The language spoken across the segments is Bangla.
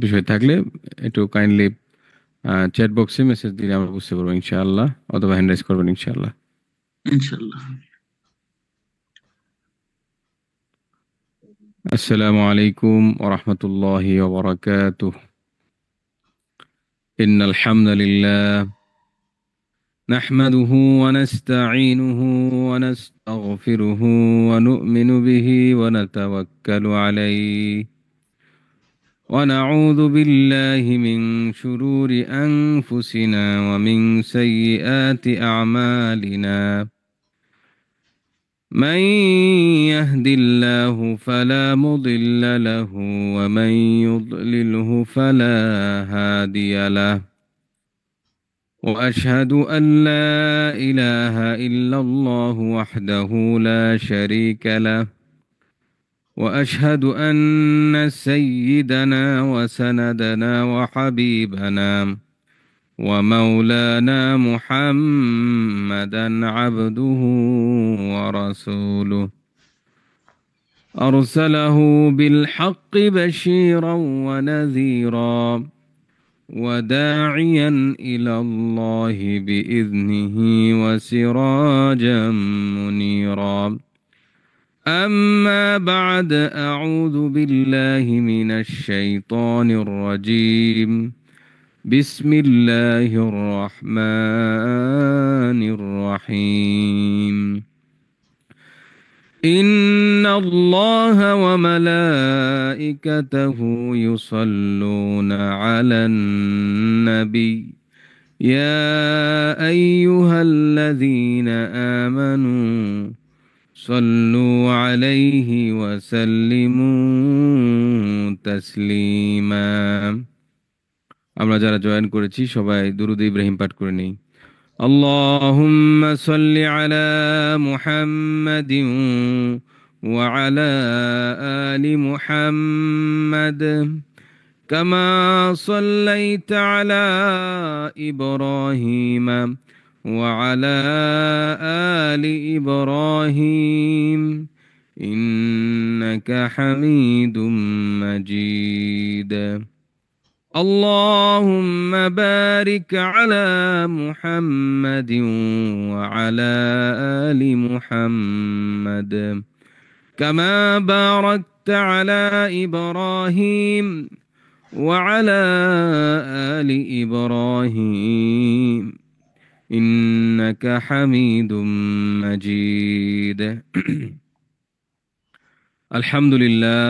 বিষয় থাকলে একটু কাইন্ডলি চ্যাট বক্সে মেসেজ দিলে আমরা বুঝতে পারবো ইনশাআল্লাহ, অথবা হ্যান্ড রাইজ করবেন ইনশাআল্লাহ। ইনশাল্লাহ। আসসালামু আলাইকুম ওয়া রাহমাতুল্লাহি ওয়া বারাকাতুহু। ইন্নাল হামদালিল্লাহ নাহমাদুহু ওয়া নাস্তাঈনুহু ওয়া নাস্তাগফিরুহু ওয়া নু'মিনু বিহি ওয়া নাতাওয়াক্কালু আলাইহি ওয়া নাউযু বিল্লাহি মিন শুরুরি আনফুসিনা ওয়া মিন সাইয়্যিআতি আ'মালিনা। من يهد الله فلا مضل له ومن يضلله فلا هادي له، وأشهد أن لا إله إلا الله وحده لا شريك له، وأشهد أن سيدنا وسندنا وحبيبنا ومولانا محمدا عبده ورسوله، أرسله بالحق بشيرا ونذيرا وداعيا إلى الله بإذنه وسراجا منيرا. أما بعد، أعوذ بالله من الشيطان الرجيم. بسم الله الرحمن الرحيم. إن الله وملائكته يصلون على النبي يا أيها الذين آمنوا صلوا عليه وسلموا تسليما। আমরা যারা জয়েন করেছি সবাই দুরূদ ইব্রাহিম পাঠ করে নেই। اللهم صل على محمد وعلى آل محمد كما صليت على إبراهيم وعلى آل إبراهيم إنك حميد مجيد. اللهم بارك على محمد وعلى آل محمد كما باركت على إبراهيم وعلى آل إبراهيم إنك حميد مجيد. الحمد لله।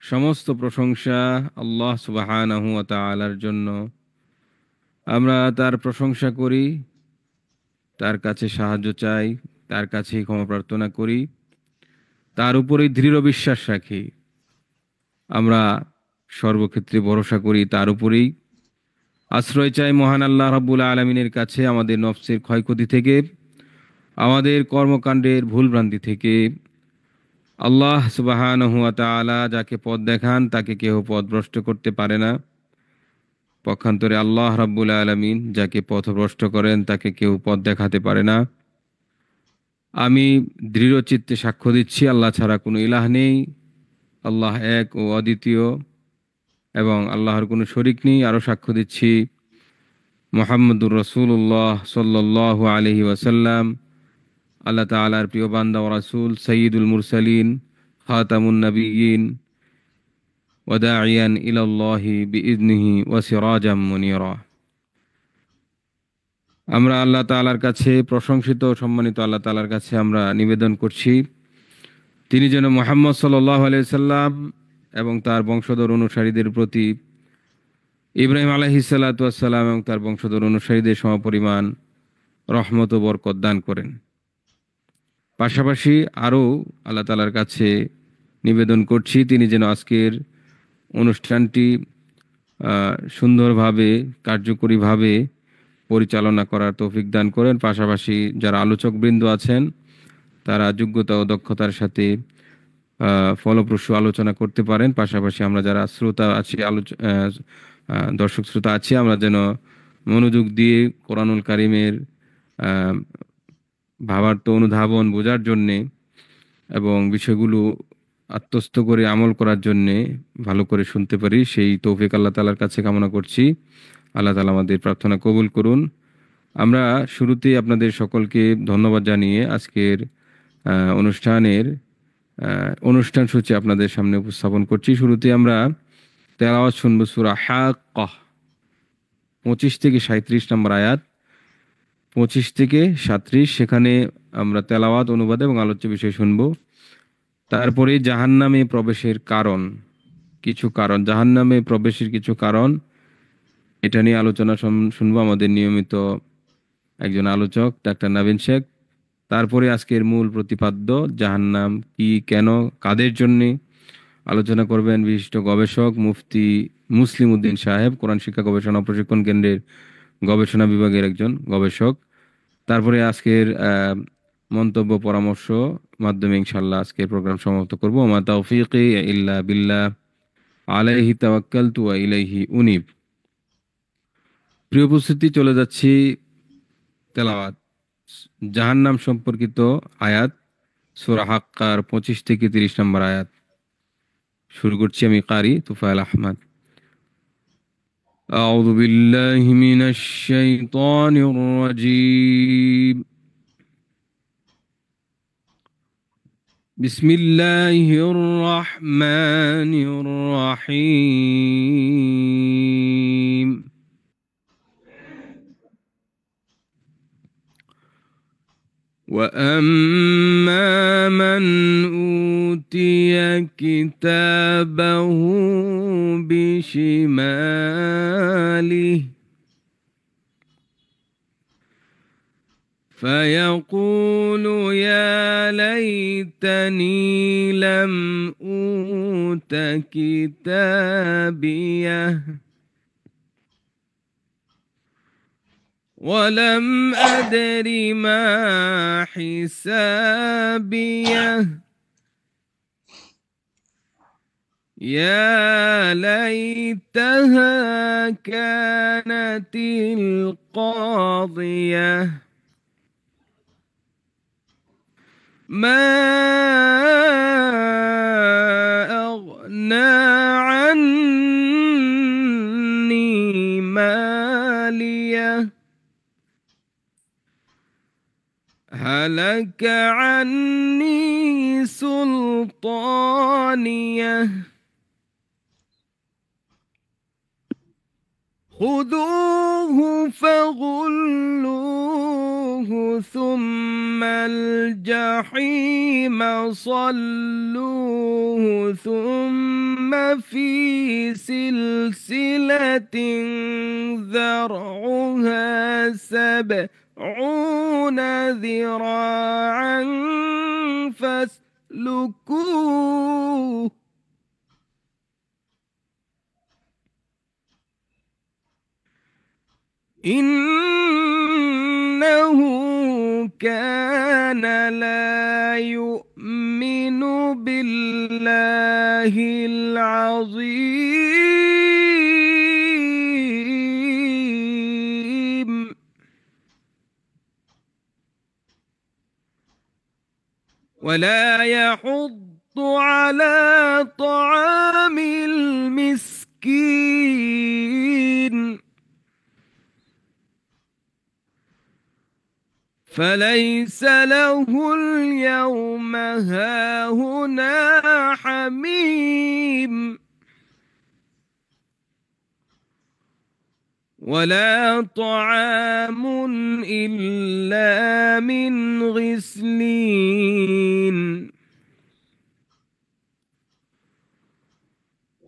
সমস্ত প্রশংসা আল্লাহ সুবহানাহু ওয়া তাআলার জন্য। আমরা তার প্রশংসা করি, তার কাছে সাহায্য চাই, তার কাছেই ক্ষমা প্রার্থনা করি, তার উপরেই দৃঢ় বিশ্বাস রাখি। আমরা সর্বক্ষেত্রে ভরসা করি তার উপরেই। আশ্রয় চাই মহান আল্লাহ রাব্বুল আলামিনের কাছে আমাদের নফসের ক্ষয়ক্ষতি থেকে, আমাদের কর্মকাণ্ডের ভুলভ্রান্তি থেকে। আল্লাহ সুবহানাহু ওয়া তাআলা যাকে পথ দেখান তাকে কেউ পথভ্রষ্ট করতে পারে না। পক্ষান্তরে আল্লাহ রাব্বুল আলামিন যাকে পথভ্রষ্ট করেন তাকে কেউ পথ দেখাতে পারে না। আমি দৃঢ় চিত্তে সাক্ষ্য দিচ্ছি আল্লাহ ছাড়া কোনো ইলাহ নেই, আল্লাহ এক ও অদ্বিতীয়, এবং আল্লাহর কোনো শরিক নেই। আরও সাক্ষ্য দিচ্ছি মুহাম্মদুর রাসূলুল্লাহ সাল্লাল্লাহু আলাইহি ওয়াসাল্লাম আল্লাহ তাআলার প্রিয় বান্দা ও রাসূল, সাইয়্যিদুল মুরসালিন, খাতামুন নবিয়্যিন ওয়া দাঈয়ান ইলাল্লাহি বিইذনিহি ওয়া সিরাজাম মুনীরা। আমরা আল্লাহ তাআলার কাছে প্রশংসিত ও সম্মানিত আল্লাহ তাআলার কাছে আমরা নিবেদন করছি তিনি যেন মুহাম্মদ সাল্লাল্লাহু আলাইহি সাল্লাম এবং তার বংশধর অনুসারীদের প্রতি ইব্রাহিম আলাইহিস সালাতু ওয়াস সালাম এবং তার বংশধর অনুসারীদের সমপরিমাণ রহমত ও বরকত দান করেন। পাশাপাশি আরও আল্লাহ তাআলার কাছে নিবেদন করছি তিনি যেন আজকের অনুষ্ঠানটি সুন্দরভাবে, কার্যকরীভাবে পরিচালনা করার তৌফিক দান করেন। পাশাপাশি যারা আলোচকবৃন্দ আছেন তারা যোগ্যতা ও দক্ষতার সাথে ফলপ্রসূ আলোচনা করতে পারেন। পাশাপাশি আমরা যারা শ্রোতা আছি, দর্শক শ্রোতা আছি, আমরা যেন মনোযোগ দিয়ে কোরআনুল কারীমের ভাবার্থ অনুধাবন বোঝার জন্যে এবং বিষয়গুলো আত্মস্থ করে আমল করার জন্যে ভালো করে শুনতে পারি, সেই তৌফিক আল্লাহ তালার কাছে কামনা করছি। আল্লাহ তালা আমাদের প্রার্থনা কবুল করুন। আমরা শুরুতেই আপনাদের সকলকে ধন্যবাদ জানিয়ে আজকের অনুষ্ঠানের অনুষ্ঠান সূচি আপনাদের সামনে উপস্থাপন করছি। শুরুতে আমরা তেলাওয়াত শুনব সূরা হাক্কাহ 25 থেকে 37 নম্বর আয়াত। 25 থেকে 37 সেখানে আমরা তেলাওয়াত, অনুবাদ এবং আলোচ্য বিষয় শুনব। তারপরে জাহান্নামে প্রবেশের কারণ, কিছু কারণ, জাহান্নামে প্রবেশের কিছু কারণ, এটা নিয়ে আলোচনা শুনবো আমাদের নিয়মিত একজন আলোচক ডাক্তার নাবিন শেখ। তারপরে আজকের মূল প্রতিপাদ্য জাহান্নাম কি, কেন, কাদের জন্যে আলোচনা করবেন বিশিষ্ট গবেষক মুফতি মুসলিম উদ্দিন সাহেব, কোরআন শিক্ষা গবেষণা ও প্রশিক্ষণ কেন্দ্রের গবেষণা বিভাগের একজন গবেষক। তারপরে আজকের মন্তব্য পরামর্শ মাধ্যমে ইনশাল্লাহ আজকের প্রোগ্রাম সমাপ্ত করবো। ওমা তাওফীকি ইল্লা বিল্লাহ, আলাইহি তাওয়াক্কালতু ওয়া ইলাইহি উনীব। প্রিয় উপস্থিতি, চলে যাচ্ছি তেলাওয়াত। জাহান্নাম সম্পর্কিত আয়াত, সূরা হাক্কার 25 থেকে 30 নম্বর আয়াত। শুরু করছি, আমি কারি তুফাইল আহমদ। আউযু বিল্লাহি মিনাশ শাইতানির রাজীম। বিসমিল্লাহির রহমানির রহিম। وأما من أوتي كتابه بشماله فيقول يا ليتني لم أوت كتابيه ولم أدر ما حسابيه يا ليتها كانت القاضية ما أغنى عني ماليه هلك عني سلطانيه خذوه فغلوه ثم الجحيم صلوه ثم في سلسلة ذرعها 70 ذراعا فاسلكوه إنه كان لا يؤمن بالله العظيم ولا يحض على طعام المسكين فليس له اليوم هاهنا حميم ولا طعام إلا من غسلين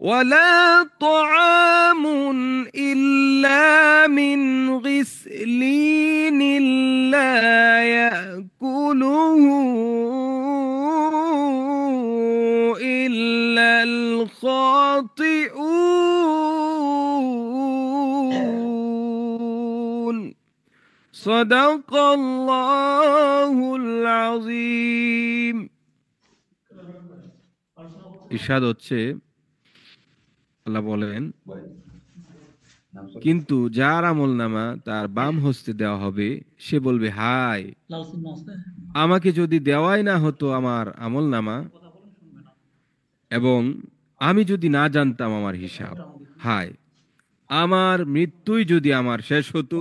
ولا طعام إلا من غسلين لا يأكله إلا الخاطئون صدق الله العظيم। ইরশাদ হচ্ছে, আল্লাহ বলেন, কিন্তু যার আমল নামা তার বাম হস্তে দেওয়া হবে সে বলবে, হায়, আমাকে যদি দেওয়াই না হতো আমার আমল নামা, এবং আমি যদি না জানতাম আমার হিসাব, হায়, আমার মৃত্যুই যদি আমার শেষ হতো,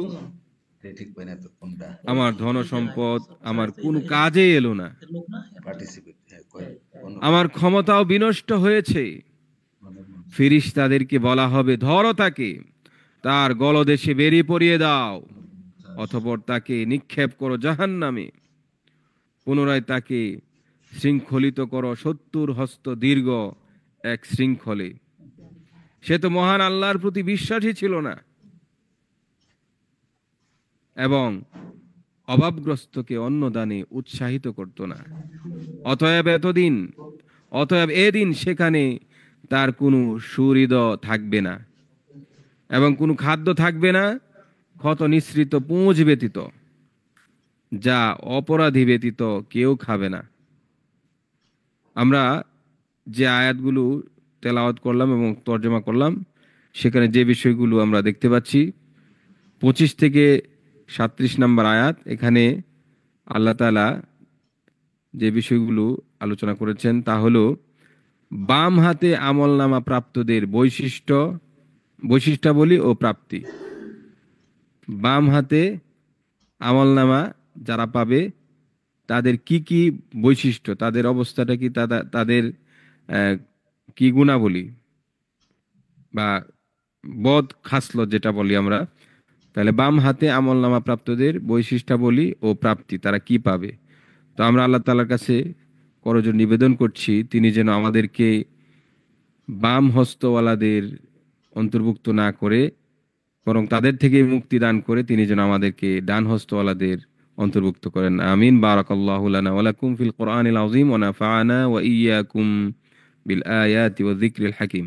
ঠিক পাই না তো কোনটা আমার ধন সম্পদ আমার কোনো কাজে এলো না, পার্টিসিপেট আমার ক্ষমতাও বিনষ্ট হয়েছে, ফিরিস্তাদেরকে বলা হবে, ধরো তাকে, তার গলদেশে বেরিয়ে পড়িয়ে দাও, অতঃপর তাকে নিক্ষেপ করো জাহান্নামে, পুনরায় তাকে শৃঙ্খলিত করো 70 হস্ত দীর্ঘ এক শৃঙ্খলে। সে তো মহান আল্লাহর প্রতি বিশ্বাসী ছিল না এবং অভাবগ্রস্তকে অন্নদানে উৎসাহিত করত না। অতএব এদিন সেখানে তার কোনো সুহৃদ থাকবে না এবং কোনো খাদ্য থাকবে না ক্ষত নিঃসৃত পুঁজ ব্যতীত, যা অপরাধী ব্যতীত কেউ খাবে না। আমরা যে আয়াতগুলো তেলাওয়াত করলাম এবং তর্জমা করলাম, সেখানে যে বিষয়গুলো আমরা দেখতে পাচ্ছি, 25 থেকে 37 নম্বর আয়াত, এখানে আল্লাহ তাআলা যে বিষয়গুলো আলোচনা করেছেন তা হলো বাম হাতে আমলনামা প্রাপ্তদের বৈশিষ্ট্যাবলী ও প্রাপ্তি। বাম হাতে আমলনামা যারা পাবে তাদের কি কি বৈশিষ্ট্য, তাদের অবস্থাটা কি, তাদের আহ, কি গুণাবলী বা বদ খাসলত যেটা বলি আমরা, তাহলে বাম হাতে আমলনামা প্রাপ্তদের বৈশিষ্ট্যাবলী ও প্রাপ্তি, তারা কি পাবে। তো আমরা আল্লাহ তাআলার কাছে করজোড়ে নিবেদন করছি, তিনি যেন আমাদেরকে বাম হস্তওয়ালাদের অন্তর্ভুক্ত না করে, বরং তাদের থেকে মুক্তি দান করে তিনি যেন আমাদেরকে ডান হস্তওয়ালাদের অন্তর্ভুক্ত করেন। আমিন। বারাকাল্লাহু লানা ওয়া লাকুম ফিল কোরআনিল আযীম ওয়া নাফা'না ওয়া ইয়্যাকুম বিল আয়াতি ওয়া যিকরিল হাকীম।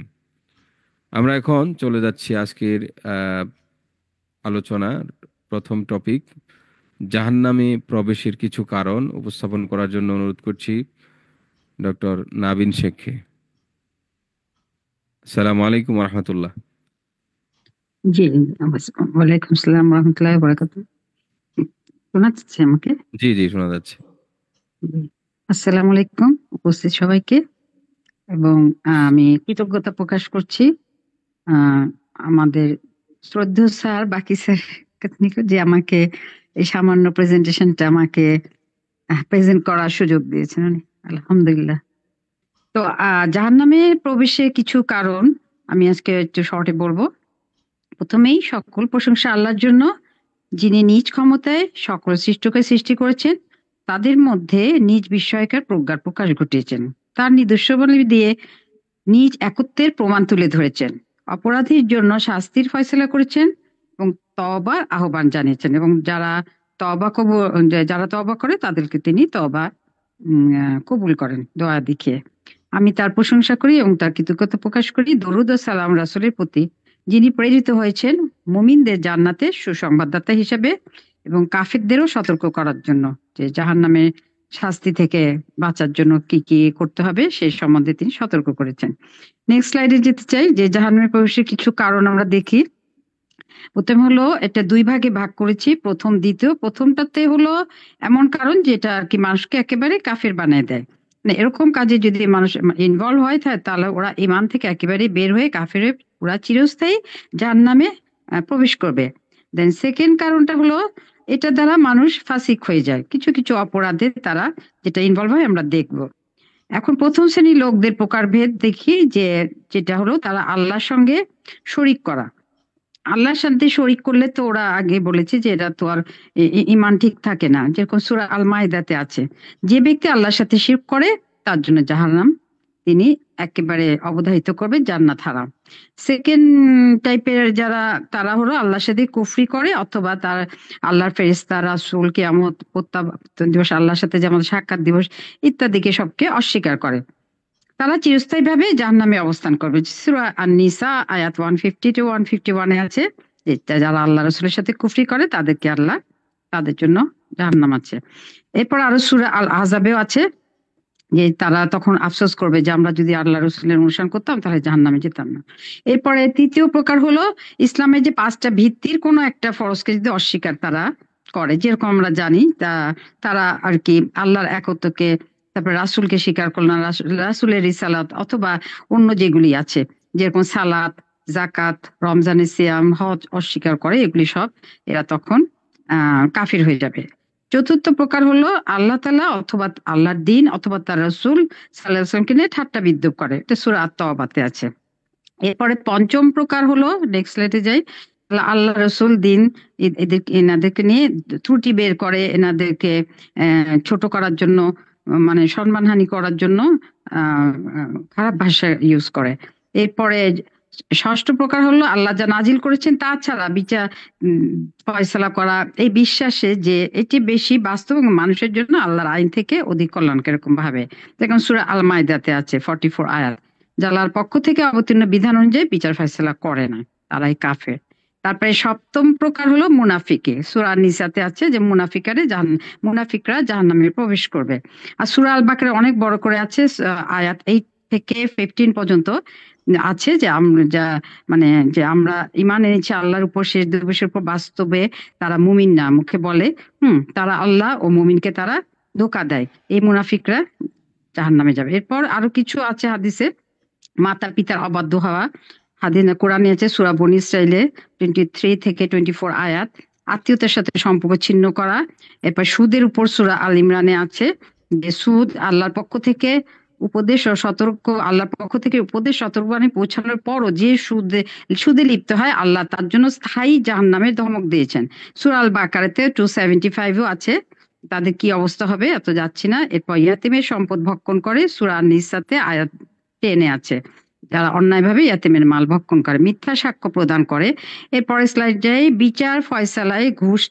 আমরা এখন চলে যাচ্ছি আজকের আলোচনার প্রথম টপিক, জাহান্নামে প্রবেশের কিছু কারণ উপস্থাপন করার জন্য অনুরোধ করছি ডক্টর নাবিন শেখকে। আসসালামু আলাইকুম ওয়া রাহমাতুল্লাহ। জি, ওয়ালাইকুম আসসালাম রহমতুল্লাহ বরকাতুহ। শোনা যাচ্ছে আমাকে? জি জি, শোনা যাচ্ছে। জি। আসসালামু আলাইকুম উপস্থিত সবাইকে, এবং আমি কৃতজ্ঞতা প্রকাশ করছি আমাদের শ্রদ্ধেয় স্যার বাকি স্যার যে আমাকে এই সামান্য প্রেজেন্টেশনটা আমাকে প্রেজেন্ট করার সুযোগ দিয়েছেন উনি। আলহামদুলিল্লাহ। তো জাহান্নামে প্রবেশের কিছু কারণ আমি আজকে একটু শর্টে বলবো। প্রথমেই সকল প্রশংসা আল্লাহর জন্য, যিনি নিজ ক্ষমতায় সকল সৃষ্টকে সৃষ্টি করেছেন, তাদের মধ্যে নিজ বিস্ময়কর প্রজ্ঞার প্রকাশ ঘটিয়েছেন, তার নিদর্শনাবলী দিয়ে নিজ একত্বের প্রমাণ তুলে ধরেছেন, অপরাধীর জন্য শাস্তির ফয়সলা করেছেন এবং তওবার আহ্বান জানিয়েছেন, এবং যারা তওবা করে তাদেরকে তিনি তওবা কবুল করেন দোয়া দেখিয়ে। আমি তার প্রশংসা করি এবং তার কৃতজ্ঞতা প্রকাশ করি। দরুদ ও সালাম রাসূলের প্রতি, যিনি প্রেরিত হয়েছেন মুমিনদের জান্নাতে সুসংবাদদাতা হিসেবে এবং কাফিরদেরও সতর্ক করার জন্য, যে জাহান্নামে শাস্তি থেকে বাঁচার জন্য কি কি করতে হবে সেই সম্বন্ধে তিনি সতর্ক করেছেন। নেক্সট স্লাইডে যেতে চাই, যে জাহান্নামে প্রবেশের কিছু কারণ আমরা দেখি। প্রথম হলো, এটা দুই ভাগে ভাগ করেছি, প্রথম দ্বিতীয়। প্রথমটাতে হলো এমন কারণ যেটা আর কি মানুষকে একেবারে কাফের বানিয়ে দেয়, মানে এরকম কাজে যদি মানুষ ইনভলভ হয় তাহলে ওরা ইমান থেকে একেবারে বের হয়ে কাফের হয়ে ওরা চিরস্থায়ী জাহান্নামে প্রবেশ করবে। দেন সেকেন্ড কারণটা হলো, এটা দ্বারা মানুষ ফাসিক হয়ে যায়, কিছু কিছু অপরাধে তারা যেটা ইনভলভ হয় আমরা দেখব। এখন প্রথম শ্রেণীর লোকদের প্রকারভেদ দেখি, যেটা হলো তারা আল্লাহর সঙ্গে শরিক করা। আল্লাহর সাথে শরিক করলে তো ওরা আগে বলেছে যে এটা তো আর ইমান ঠিক থাকে না, যেরকম সূরা আল মাইদাতে আছে, যে ব্যক্তি আল্লাহর সাথে শিরক করে তার জন্য জাহান্নাম তিনি একেবারে অবধারিত করবে, জান্নাত হারাম। সেকেন্ড টাইপের যারা, তারা হলো আল্লাহর সাথে কুফরি করে, অথবা তার আল্লাহর ফেরেশতা, রাসূল, কিয়ামত, প্রত্যাবর্তন দিবস, আল্লাহর সাথে যেমন সাক্ষাৎ দিবস ইত্যাদিকে সবকে অস্বীকার করে। তারা চিরস্থায়ীভাবে জাহান্নামে অবস্থান করবে। সূরা আন-নিসা আয়াত 150 টু 151 এ আছে যে যারা আল্লাহ রাসূলের সাথে কুফরি করে তাদের জন্য জাহান্নাম আছে। এরপর আরো সূরা আল আহজাবেও আছে যে তারা তখন আফসোস করবে যে আমরা যদি আল্লাহ রাসূলের অনুসরণ করতাম তাহলে জাহান্নামে যেতাম না। এরপরে তৃতীয় প্রকার হলো, ইসলামের যে 5টা ভিত্তির কোনো একটা ফরজকে যদি অস্বীকার তারা করে, যেরকম আমরা জানি তারা আর কি আল্লাহর একত্বকে তারপর রাসূলকে স্বীকার করলো না, রাসূলের রিসালাত অথবা অন্য যেগুলি আছে, যেরকম সালাত, জাকাত, রমজানের সিয়াম, হজ অস্বীকার করে, এগুলি সব এরা তখন কাফির হয়ে যাবে। চতুর্থ প্রকার হলো আল্লাহ তাআলা অথবা আল্লাহর দিন অথবা তার রাসূল সাল্লাল্লাহু আলাইহি ওয়াসাল্লামকে নিয়ে ঠাট্টা বিদ্রূপ করে, এটা সূরা আত-তাওবাতে আছে। এরপরে পঞ্চম প্রকার হলো, নেক্সট স্লাইডে যাই, আল্লাহ রসুল দিন এদের এনাদেরকে নিয়ে ত্রুটি বের করে, এনাদেরকে ছোট করার জন্য, মানে সম্মানহানি করার জন্য খারাপ ভাষা ইউজ করে। এরপরে ষষ্ঠ প্রকার হলো আল্লাহ যা নাজিল করেছেন তাছাড়া বিচার ফয়সালা করা, এই বিশ্বাসে যে এটি বেশি বাস্তব এবং মানুষের জন্য আল্লাহর আইন থেকে অধিক কল্যাণকর এরকম ভাবে, যেমন সূরা আল মাইদাতে আছে 44 আয়াত, আল্লাহর পক্ষ থেকে অবতীর্ণ বিধান অনুযায়ী বিচার ফয়সালা করে না, তারাই কাফের। তারপরে সপ্তম প্রকার হলো মুনাফিকে, সূরা নিসাতে আছে যে মুনাফিকরা জাহান্নামে প্রবেশ করবে। আর সূরা আল বাকরা অনেক বড় করে আছে, আয়াত 8 থেকে 15 পর্যন্ত আছে, যে আমরা যে আমরা ঈমান এনেছি আল্লাহর উপর, শেষ দিবসের উপর, বাস্তবে তারা মুমিন না, মুখে বলে তারা আল্লাহ ও মুমিনকে তারা ধোঁকা দেয়, এই মুনাফিকরা জাহান্নামে যাবে। এরপর আরো কিছু আছে হাদিসে, মাতা পিতার অবাধ্য হওয়া, কোরআনে আছে সূরা বনী ইসরাইলে 23 থেকে 24 আয়াত, আত্মীয়তার সাথে সম্পর্ক ছিন্ন করা। এরপর সুদের উপর সূরা আল ইমরানে আছে যে সুদ আল্লাহর পক্ষ থেকে উপদেশ ও সতর্কবাণী পৌঁছানোর পরও যে সুদে লিপ্ত হয়, আল্লাহ তার জন্য স্থায়ী জাহান্নামের ধমক দিয়েছেন। সূরা আল বাকারাতে 275 আছে, তাদের কি অবস্থা হবে এত যাচ্ছি না। এরপর ইয়াতিমের সম্পদ ভক্ষণ করে, সূরা নিসাতে আয়াত 10 আছে, যারা অন্যায়ভাবে ইয়াতিমের মাল ভক্ষণ করে, মিথ্যা সাক্ষ্য প্রদান করে। এরপরে স্লাইড যাই, বিচার ফয়সালায় ঘুষ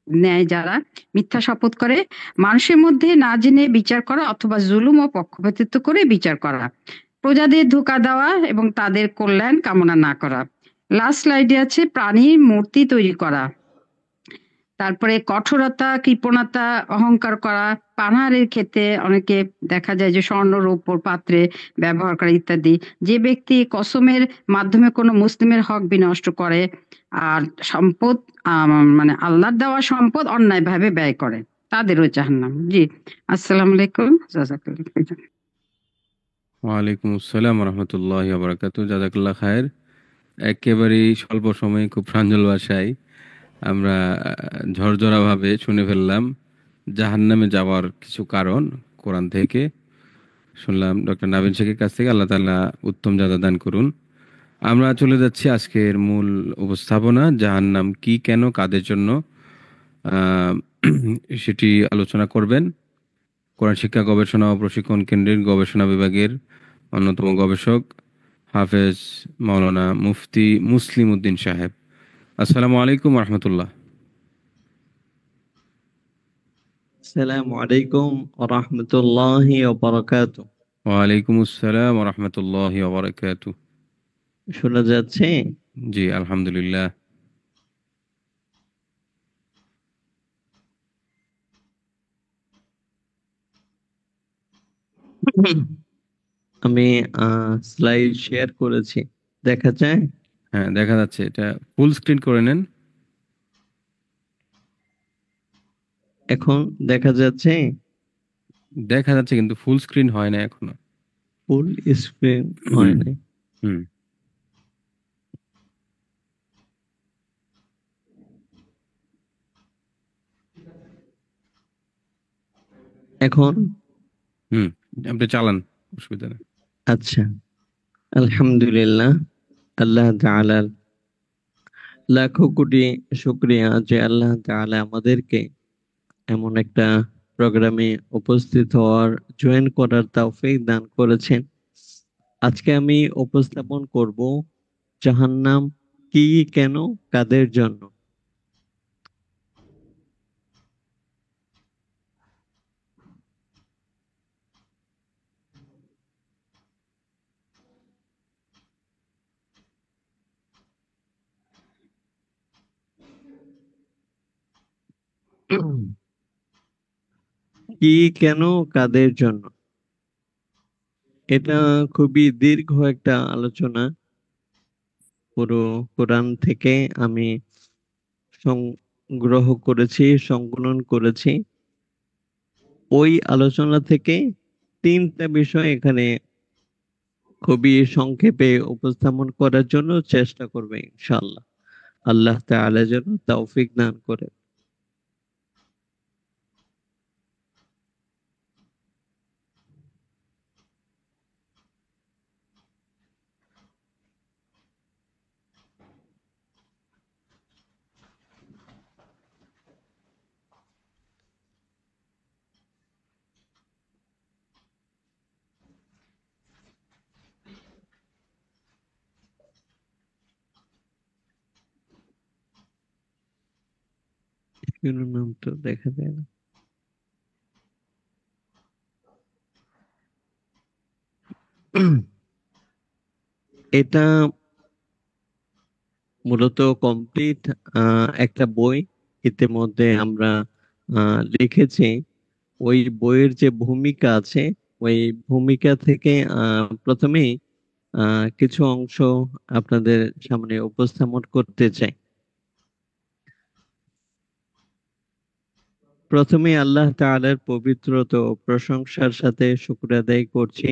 নেয় যারা, মিথ্যা শপথ করে, মানুষের মধ্যে না জেনে বিচার করা অথবা জুলুম ও পক্ষপাতিত্ব করে বিচার করা, প্রজাদের ধোঁকা দেওয়া এবং তাদের কল্যাণ কামনা না করা। লাস্ট স্লাইডে আছে প্রাণীর মূর্তি তৈরি করা, তারপরে কঠোরতা, কৃপণতা, অহংকার করা, পানাহারের ক্ষেত্রে অনেকে দেখা যায় যে স্বর্ণ রৌপ্যর পাত্রে ব্যবহার করে ইত্যাদি। যে ব্যক্তি কসমের মাধ্যমে কোনো মুসলিমের হক বিনষ্ট করে, আর সম্পদ মানে আল্লাহর দেওয়া সম্পদ অন্যায়ভাবে ব্যয় করে, তাদেরও জাহান্নাম। জি, আসসালামু আলাইকুম, জাযাকাল্লাহ। ওয়ালাইকুম আসসালাম রহমতুল্লাহ বারাকাতু, জাজাকাল্লাহ খায়ের। একেবারেই স্বল্প সময়ে খুব প্রাঞ্জল ভাষায় আমরা ঝরঝরাভাবে শুনে ফেললাম জাহান্নামে যাওয়ার কিছু কারণ কোরআন থেকে শুনলাম ডক্টর নাবিন শেখের কাছ থেকে। আল্লাহ তাআলা উত্তম জাযা দান করুন। আমরা চলে যাচ্ছি আজকের মূল উপস্থাপনা, জাহান্নাম কি, কেন, কাদের জন্য, আহ, সেটি আলোচনা করবেন কোরআন শিক্ষা গবেষণা ও প্রশিক্ষণ কেন্দ্রের গবেষণা বিভাগের অন্যতম গবেষক হাফেজ মাওলানা মুফতি মুসলিম উদ্দিন সাহেব। আসসালামু আলাইকুম রহমতুল্লাহ। আসসালামু আলাইকুম ওয়া রাহমাতুল্লাহি ওয়া বারাকাতুহু। ওয়ালাইকুম আসসালাম রহমতুল্লাহি ওয়া বারাকাতুহু। শোনা যাচ্ছে? জি আলহামদুলিল্লাহ। আমি স্লাইড শেয়ার করেছি, দেখা যায়? হ্যাঁ দেখা যাচ্ছে, এটা ফুল স্ক্রিন করে নেন। এখন দেখা যাচ্ছে? দেখা যাচ্ছে কিন্তু ফুল স্ক্রিন হয় না এখনো। ফুল স্ক্রিন হয় নাই। হুম। এখন? হুম, আপনি চালান, অসুবিধা নেই। আচ্ছা, আলহামদুলিল্লাহ, আল্লাহ তাআলার লাখো কোটি শুকরিয়া যে আল্লাহ তাআলা আমাদেরকে এমন একটা প্রোগ্রামে উপস্থিত হওয়ার, জয়েন করার তৌফিক দান করেছেন। আজকে আমি উপস্থাপন করব জাহান্নাম কি, কেন, কাদের জন্য। কি, কেন, কাদের জন্য, এটা খুবই দীর্ঘ একটা আলোচনা। পুরো কোরআন থেকে আমি সংগ্রহ করেছি, সংকলন করেছি। ওই আলোচনা থেকে তিনটা বিষয় এখানে খুবই সংক্ষেপে উপস্থাপন করার জন্য চেষ্টা করবে ইনশাআল্লাহ। আল্লাহ তাআলা যেন তৌফিক দান করে। শিরোনাম তো দেখা যায় না। এটা মূলত কমপ্লিট একটা বই। ইতিমধ্যে আমরা লিখেছি। ওই বইয়ের যে ভূমিকা আছে, ওই ভূমিকা থেকে প্রথমেই কিছু অংশ আপনাদের সামনে উপস্থাপন করতে চাই। প্রথমে আল্লাহ তাআলার পবিত্রতা ও প্রশংসার সাথে শুকর আদায় করছি,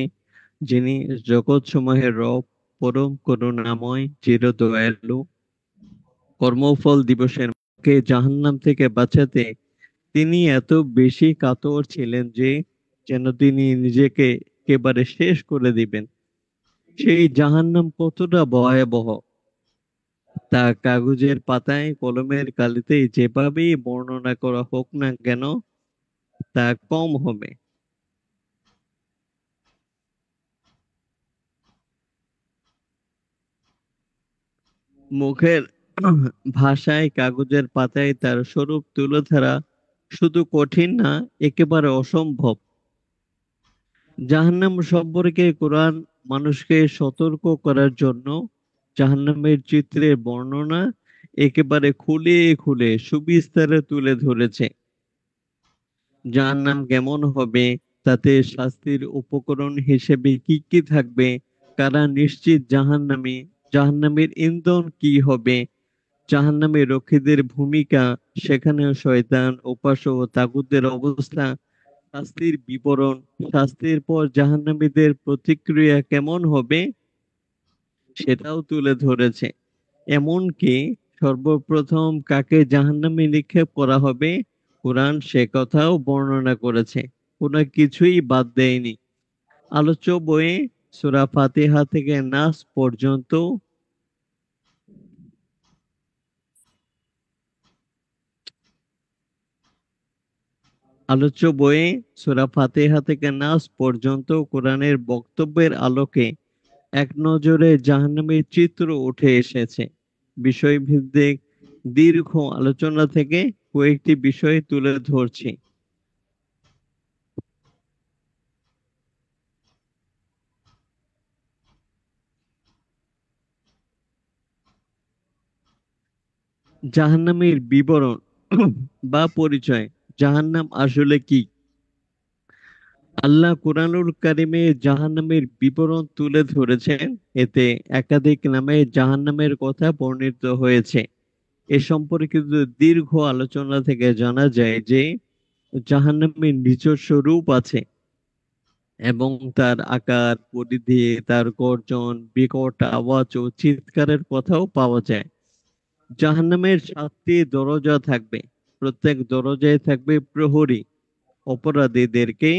যিনি জগৎসমূহের রব, পরম করুণাময়, চির দয়ালু। কর্মফল দিবসের কে জাহান্নাম থেকে বাঁচাতে তিনি এত বেশি কাতর ছিলেন যে যেন তিনি নিজেকে একেবারে শেষ করে দিবেন। সেই জাহান্নাম কতটা ভয়াবহ তা কাগজের পাতায় কলমের কালিতে যেভাবেই বর্ণনা করা হোক না কেন তা কম হবে। মুখের ভাষায় কাগজের পাতায় তার স্বরূপ তুলে ধরা শুধু কঠিন না, একেবারে অসম্ভব। জাহান্নাম সম্পর্কে কোরআন মানুষকে সতর্ক করার জন্য জাহান্নামের চিত্রের বর্ণনা একেবারে খুলে খুলে সুবিস্তারে তুলে ধরেছে। জাহান্নাম কেমন হবে, তাতে শাস্তির উপকরণ হিসেবে কি কি থাকবে, কারা নিশ্চিত জাহান্নামী, জাহান্নামের ইন্ধন কি হবে, জাহান্নামের রক্ষীদের ভূমিকা, সেখানেও শয়তান, উপাসক ও তাগুতের অবস্থা, শাস্তির বিবরণ, শাস্তির পর জাহান্নামীদের প্রতিক্রিয়া কেমন হবে সেটাও তুলে ধরেছে। এমনকি সর্বপ্রথম কাকে জাহান্নামে নিক্ষেপ করা হবে কোরআন সে কথাও বর্ণনা করেছে। কোনো কিছুই বাদ দেয়নি। আলোচ্য বইয়ে সূরা ফাতিহা থেকে নাস পর্যন্ত আলোচ্য বইয়ে সূরা ফাতিহা থেকে নাস পর্যন্ত কোরআনের বক্তব্যের আলোকে এক নজরে জাহান্নামের চিত্র উঠে এসেছে। বিষয়ভিত্তিক দীর্ঘ আলোচনা থেকে কয়েকটি বিষয় তুলে ধরছি। জাহান্নামের বিবরণ বা পরিচয়। জাহান্নাম আসলে কি? আল্লাহ কুরআনুল কারিমে জাহান্নামের বিবরণ তুলে ধরেছেন। এতে একাধিক নামে জাহান্নামের কথা বর্ণিত হয়েছে। এ সম্পর্কিত দীর্ঘ আলোচনা থেকে জানা যায় যে জাহান্নামের নিজস্ব রূপ আছে এবং তার আকার, পরিধি, তার গর্জন, বিকট আওয়াজ ও চিৎকারের কথাও পাওয়া যায়। জাহান্নামের ৭টি দরজা থাকবে। প্রত্যেক দরজায় থাকবে প্রহরী। অপরাধীদেরকে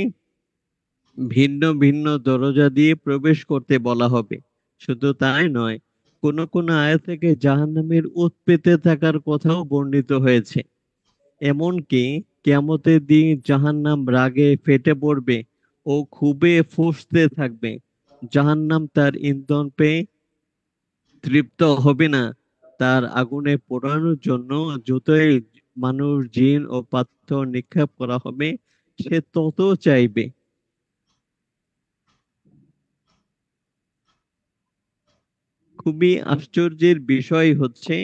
ভিন্ন ভিন্ন দরজা দিয়ে প্রবেশ করতে বলা হবে। শুধু তাই নয়, কোন কোন আয়াত থেকে জাহান্নামের ওত পেতে থাকার কথাও বর্ণিত হয়েছে। এমনকি কিয়ামতের দিন জাহান্নাম রাগে ফেটে পড়বে ও ক্ষোভে ফুঁসতে থাকবে। জাহান্নাম তার ইন্ধন পেয়ে তৃপ্ত হবে না। তার আগুনে পোড়ানোর জন্য যতই মানুষ, জিন ও পাথর নিক্ষেপ করা হবে সে তত চাইবে। খুবই আশ্চর্যের বিষয় হচ্ছে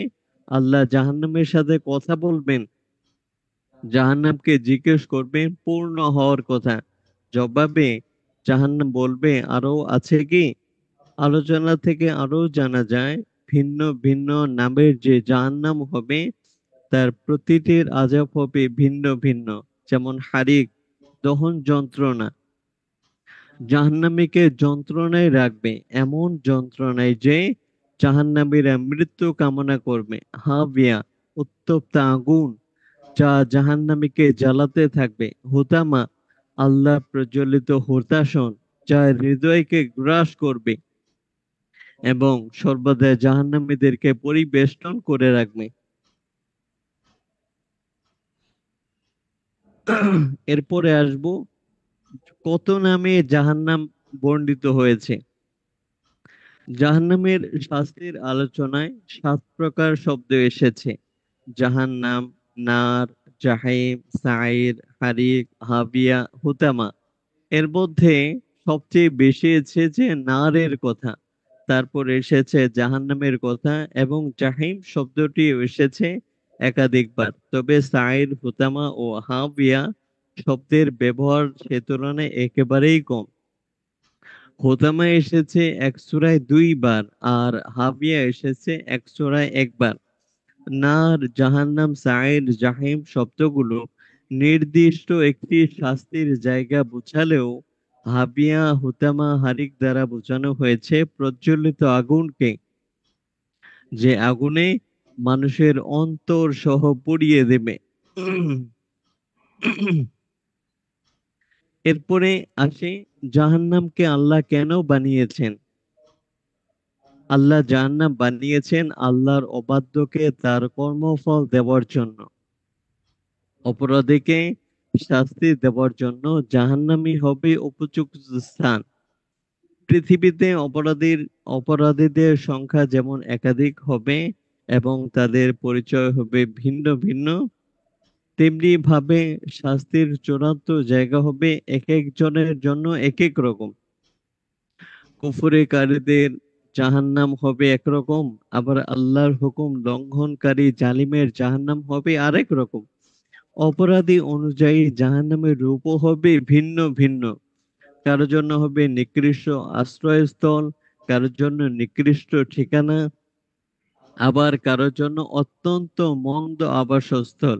আল্লাহ জাহান্নামের সাথে কথা বলবেন, জাহান্নামকে জিজ্ঞেস করবেন পূর্ণ হওয়ার কথা। জবাবে জাহান্নাম বলবে আরো আছে কি? আলোচনা থেকে আরো জানা যায় ভিন্ন ভিন্ন নামের যে জাহান্নাম হবে তার প্রতিটির আযাব হবে ভিন্ন ভিন্ন। যেমন হারিক, দহন যন্ত্রণা। জাহান্নামীকে যন্ত্রণায় রাখবে, এমন যন্ত্রণায় যে জাহান্নামীরা মৃত্যু কামনা করবে। হাবিয়া, উত্তপ্ত আগুন, যা জাহান্নামীকে জ্বালাতে থাকবে। হুতামা, আল্লাহ প্রজ্বলিত হুতাশন, যা হৃদয়কে গ্রাস করবে এবং সর্বদা জাহান্নামীদেরকে পরিবেষ্টন করে রাখবে। এরপরে আসবো কত নামে জাহান্নাম বর্ণিত হয়েছে। জাহান্নামের শাস্তির আলোচনায় 7 প্রকার শব্দ এসেছে: জাহান্নাম, নার, জাহিম, সাইর, হারিক, হাবিয়া, হুতামা। এর মধ্যে সবচেয়ে বেশি এসেছে নারের কথা, তারপর এসেছে জাহান্নামের কথা এবং জাহিম শব্দটি এসেছে একাধিকবার। তবে সাইর, হুতামা ও হাবিয়া শব্দের ব্যবহার সে তুলনায় একেবারেই কম। হোতামা এসেছে এক সূরায় 2 বার আর হাবিয়া এসেছে এক সূরায় 1 বার। নার, জাহান্নাম, সাইর, জাহিম শব্দগুলো নির্দিষ্ট একটি শাস্তির জায়গা বোঝালেও হাবিয়া, হুতামা, হারিক দ্বারা বোঝানো হয়েছে প্রজ্বলিত আগুনকে, যে আগুনে মানুষের অন্তর সহ পুড়িয়ে দেবে। এরপরে আসে জাহান্নামকে আল্লাহ কেন বানিয়েছেন। আল্লাহ জাহান্নাম বানিয়েছেন আল্লাহর অবাধ্যকে তার কর্মফল দেওয়ার জন্য। অপরাধীকে শাস্তি দেওয়ার জন্য জাহান্নামই হবে উপযুক্ত স্থান। পৃথিবীতে অপরাধীদের সংখ্যা যেমন একাধিক হবে এবং তাদের পরিচয় হবে ভিন্ন ভিন্ন, তেমনি ভাবে শাস্তির চূড়ান্ত জায়গা হবে এক একজনের জন্য এক এক রকম। কুফরিকারীদের জাহান্নাম হবে একরকম, আবার আল্লাহর হুকুম লঙ্ঘনকারী জালিমের জাহান্নাম হবে আরেক রকম। অপরাধী অনুযায়ী জাহান্নামের রূপও হবে ভিন্ন ভিন্ন। কারোর জন্য হবে নিকৃষ্ট আশ্রয়স্থল, কারোর জন্য নিকৃষ্ট ঠিকানা, আবার কারোর জন্য অত্যন্ত মন্দ আবাসস্থল।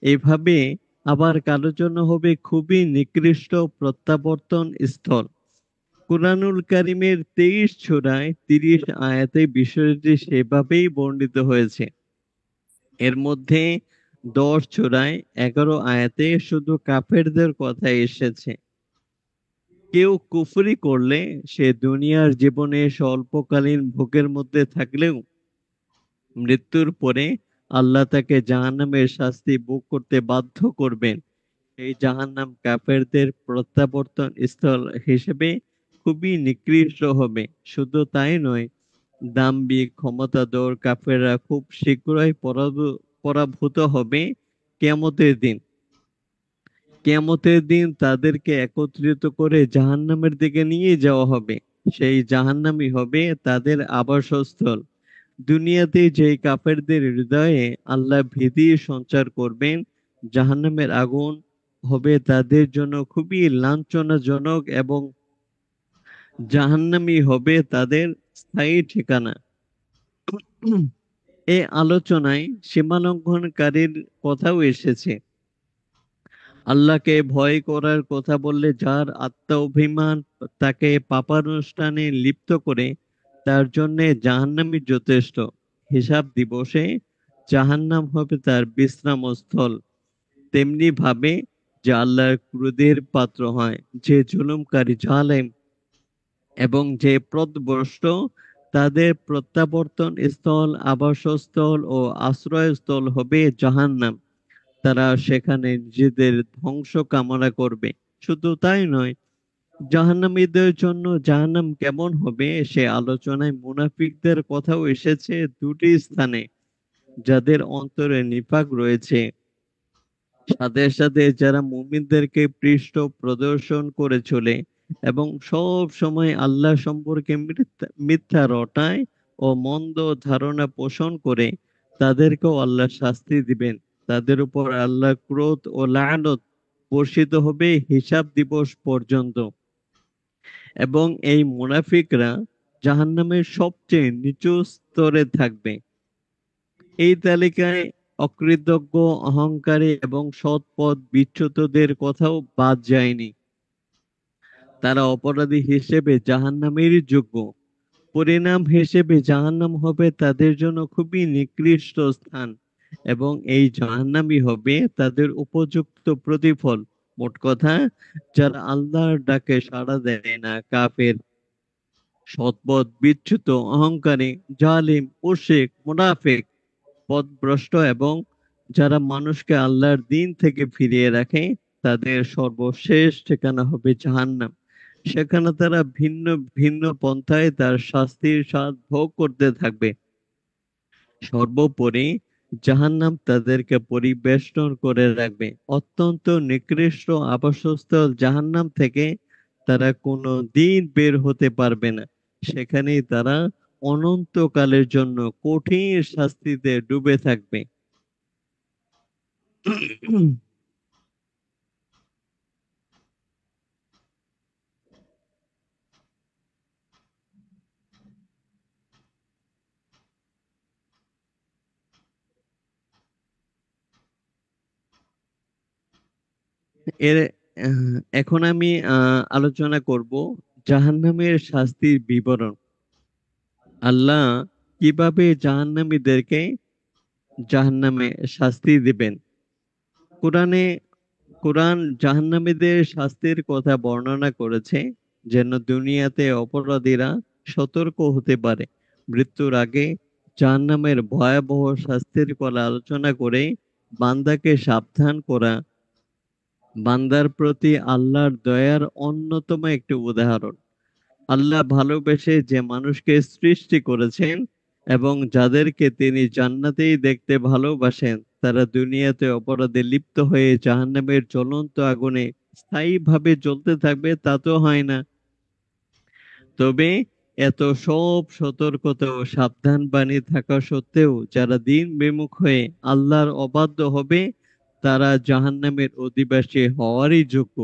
এভাবে আবার কারোর জন্য হবে খুবই নিকৃষ্ট প্রত্যাবর্তন স্থল। কুরআনুল কারীমের 23 সূরায় 30 আয়াতে বিষয়টি সেভাবেই বর্ণিত হয়েছে। এর মধ্যে 10 সূরায় 11 আয়াতে শুধু কাফেরদের কথা এসেছে। কেউ কুফরি করলে সে দুনিয়ার জীবনে স্বল্পকালীন ভোগের মধ্যে থাকলেও মৃত্যুর পরে আল্লাহ তাকে জাহান্নামের শাস্তি ভোগ করতে বাধ্য করবেন। এই জাহান্নাম কাফেরদের প্রত্যাবর্তন স্থল হিসেবে খুবই নিকৃষ্ট হবে। শুধু তাই নয়, দাম্ভিক ক্ষমতাধর কাফেররা খুব শীঘ্রই পরাভূত হবে কিয়ামতের দিন। কিয়ামতের দিন তাদেরকে একত্রিত করে জাহান্নামের দিকে নিয়ে যাওয়া হবে। সেই জাহান্নামই হবে তাদের আবাসস্থল। দুনিয়াতে যেই কাফেরদের হৃদয়ে আল্লাহ ভীতি সঞ্চার করবেন, জাহান্নামের আগুন হবে তাদের জন্য খুবই লাঞ্ছনাজনক এবং জাহান্নামই হবে তাদের স্থায়ী ঠিকানা। এ আলোচনায় সীমালঙ্ঘনকারীর কথাও এসেছে। আল্লাহকে ভয় করার কথা বললে যার আত্মাভিমান তাকে পাপানুষ্ঠানে লিপ্ত করে, তার জন্যে জাহান্নামই যথেষ্ট। হিসাব দিবসে জাহান্নাম হবে তার বিশ্রামস্থল। তেমনি ভাবে যে আল্লাহর ক্রোধের পাত্র হয়, যে জুলুমকারী জালেম এবং যে পথভ্রষ্ট, তাদের প্রত্যাবর্তন স্থল, আবাসস্থল ও আশ্রয়স্থল হবে জাহান্নাম। তারা সেখানে নিজেদের ধ্বংস কামনা করবে। শুধু তাই নয়, জাহান্নামীদের জন্য জাহান্নাম কেমন হবে সে আলোচনায় মুনাফিকদের কথাও এসেছে 2টি স্থানে। যাদের অন্তরে নিফাক রয়েছে, সাথে সাথে যারা মুমিনদেরকে পৃষ্ঠ প্রদর্শন করে চলে এবং সব সময় আল্লাহ সম্পর্কে মিথ্যা রটায় ও মন্দ ধারণা পোষণ করে, তাদেরকেও আল্লাহ শাস্তি দিবেন। তাদের উপর আল্লাহ ক্রোধ ও লানত বর্ষিত হবে হিসাব দিবস পর্যন্ত। এবং এই মুনাফিকরা জাহান্নামের সবচেয়ে নিচু স্তরে থাকবে। এই তালিকায় অকৃতজ্ঞ, অহংকারী এবং সৎ পথ বিচ্যুতদের কথাও বাদ যায়নি। তারা অপরাধী হিসেবে জাহান্নামেরই যোগ্য। পরিণাম হিসেবে জাহান্নাম হবে তাদের জন্য খুবই নিকৃষ্ট স্থান এবং এই জাহান্নামই হবে তাদের উপযুক্ত প্রতিফল। মোট কথা, যারা আল্লাহর ডাকে সাড়া দেয় না, কাফের, সৎপথ বিচ্যুত, অহংকারী, জালিম, মুশরিক, মুনাফিক, পথভ্রষ্ট এবং যারা মানুষকে আল্লাহর দিন থেকে ফিরিয়ে রাখে, তাদের সর্বশেষ ঠিকানা হবে জাহান্নাম। সেখানে তারা ভিন্ন ভিন্ন পন্থায় তার শাস্তির স্বাদ ভোগ করতে থাকবে। সর্বোপরি জাহান্নাম তাদেরকে পরিবেষ্টন করে রাখবে। অত্যন্ত নিকৃষ্ট আবাসস্থল জাহান্নাম থেকে তারা কোনো দিন বের হতে পারবে না। সেখানেই তারা অনন্তকালের জন্য কঠিন শাস্তিতে ডুবে থাকবে। এর এখন আমি আলোচনা করব জাহান্নামের শাস্তির বিবরণ। আল্লাহ কিভাবে জাহান্নামীদেরকে জাহান্নামে শাস্তি দিবেন। কোরআনে কোরআন জাহান্নামীদের শাস্তির কথা বর্ণনা করেছে যেন দুনিয়াতে অপরাধীরা সতর্ক হতে পারে। মৃত্যুর আগে জাহান্নামের ভয়াবহ শাস্তির কথা আলোচনা করে বান্দাকে সাবধান করা বান্দার প্রতি আল্লাহর দয়ার অন্যতম একটি উদাহরণ। আল্লাহ ভালোবেসে যে মানুষকে সৃষ্টি করেছেন এবং যাদেরকে তিনি জান্নাতেই দেখতে ভালোবাসেন, তারা দুনিয়াতে অপরাধে লিপ্ত হয়ে জাহান্নামের জ্বলন্ত আগুনে স্থায়ীভাবে জ্বলতে থাকবে তা তো হয় না। তবে এত সব সতর্কতা ও সাবধান বাণী থাকা সত্ত্বেও যারা দিন বিমুখ হয়ে আল্লাহর অবাধ্য হবে, তারা জাহান্নামের অধিবাসী হওয়ারই যোগ্য।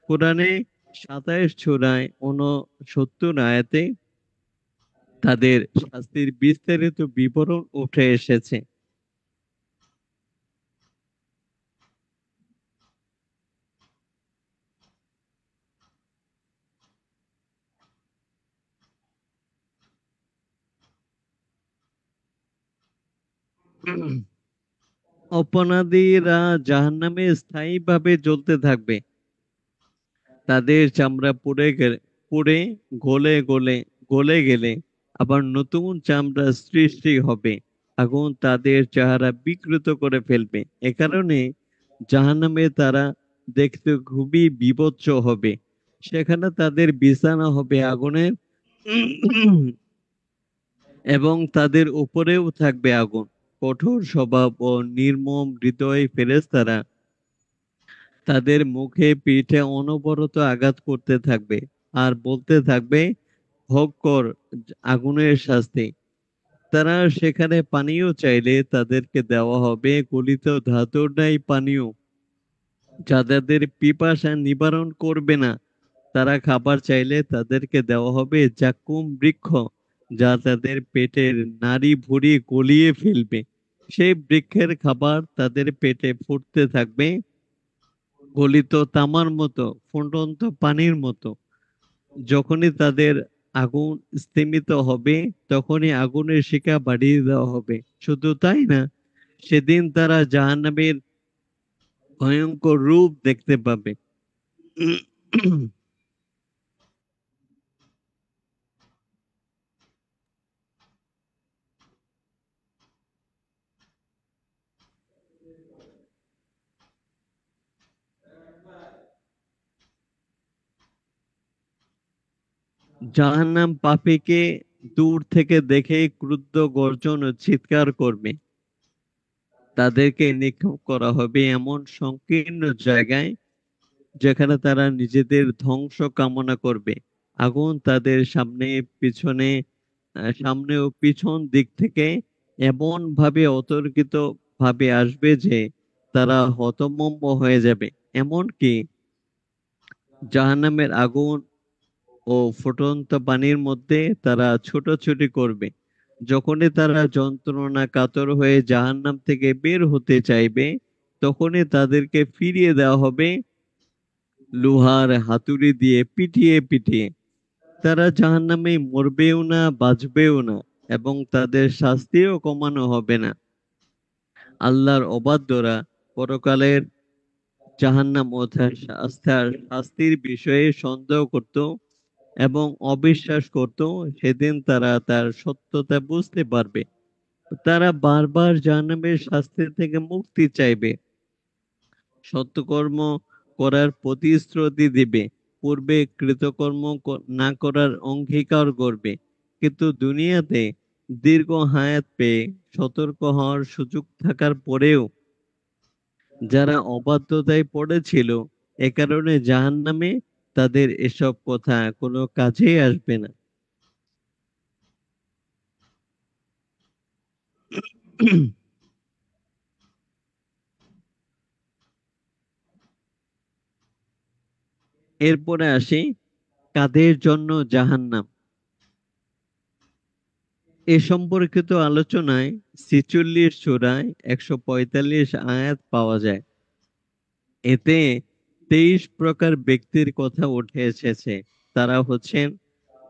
কোরআনে ২৭ সূরায় ৬৯ আয়াতে তাদের শাস্তির বিস্তারিত বিবরণ উঠে এসেছে। অপরাধীরা জাহান্নামে স্থায়ীভাবে জ্বলতে থাকবে। তাদের চামড়া পুড়ে গলে গলে গলে গেলে আবার নতুন চামড়া সৃষ্টি হবে। আগুন তাদের চেহারা বিকৃত করে ফেলবে। এ কারণে জাহান্নামে তারা দেখতে খুবই বীভৎস হবে। সেখানে তাদের বিছানা হবে আগুনের এবং তাদের উপরেও থাকবে আগুন। কঠোর স্বভাব ও নির্মম হৃদয় ফেরেশতারা তাদের মুখে পিঠে অনবরত আঘাত করতে থাকবে আর বলতে থাকবে, ভোগ কর আগুনের শাস্তি। তারা সেখানে পানীয় চাইলে তাদেরকে দেওয়া হবে গলিত ধাতুর ন্যায় পানীয়, যা তাদের পিপাসা নিবারণ করবে না। তারা খাবার চাইলে তাদেরকে দেওয়া হবে জাক্কুম বৃক্ষ, যা তাদের পেটের নাড়ি ভুঁড়ি গলিয়ে ফেলবে। সেই বৃক্ষের খাবার তাদের পেটে ফুটতে থাকবে গলিত তামার মতো, ফুটন্ত পানির মতো। যখনই তাদের আগুন স্তিমিত হবে, তখনই আগুনের শিখা বাড়িয়ে দেওয়া হবে। শুধু তাই না, সেদিন তারা জাহান্নামের ভয়ঙ্কর রূপ দেখতে পাবে। জাহান্নাম পাপীকে দূর থেকে দেখে ক্রুদ্ধ গর্জন ও চিৎকার করবে। তাদেরকে নিক্ষেপ করা হবে এমন সংকীর্ণ জায়গায় যেখানে তারা নিজেদের ধ্বংস কামনা করবে। আগুন তাদের সামনে ও পিছন দিক থেকে এমন ভাবে অতর্কিত ভাবে আসবে যে তারা হতভম্ব হয়ে যাবে। এমনকি জাহান্নামের আগুন ও ফুটন্ত পানির মধ্যে তারা ছোটাছুটি করবে। যখনই তারা যন্ত্রণা কাতর হয়ে জাহান্নাম থেকে বের হতে চাইবে, তখনই তাদেরকে ফিরিয়ে দেওয়া হবে লোহার হাতুড়ি দিয়ে পিটিয়ে পিটিয়ে। তারা জাহান্নামে মরবেও না, বাঁচবেও না, এবং তাদের শাস্তিও কমানো হবে না। আল্লাহর অবাধ্যরা পরকালের জাহান্নাম ও তার শাস্তির বিষয়ে সন্দেহ করত এবং অবিশ্বাস করত। সেদিন তারা তার সত্যতা বুঝতে পারবে। তারা বারবার জাহান্নামের শাস্তি থেকে মুক্তি চাইবে, সৎকর্ম করার প্রতিশ্রুতি দিবে, পূর্বে কৃতকর্ম না করার অঙ্গীকার করবে। কিন্তু দুনিয়াতে দীর্ঘ হায়াত পেয়ে সতর্ক হওয়ার সুযোগ থাকার পরেও যারা অবাধ্যতায় পড়েছিল, এ কারণে জাহান্নামে তাদের এসব কথা কোনো কাজেই আসবে না। এরপরে আসি কাদের জন্য জাহান্নাম। এ সম্পর্কিত আলোচনায় ৪৬ সূরায় ১৪৫ আয়াত পাওয়া যায়। এতে ২৩ প্রকার ব্যক্তির কথা উঠে এসেছে। তারা হচ্ছেন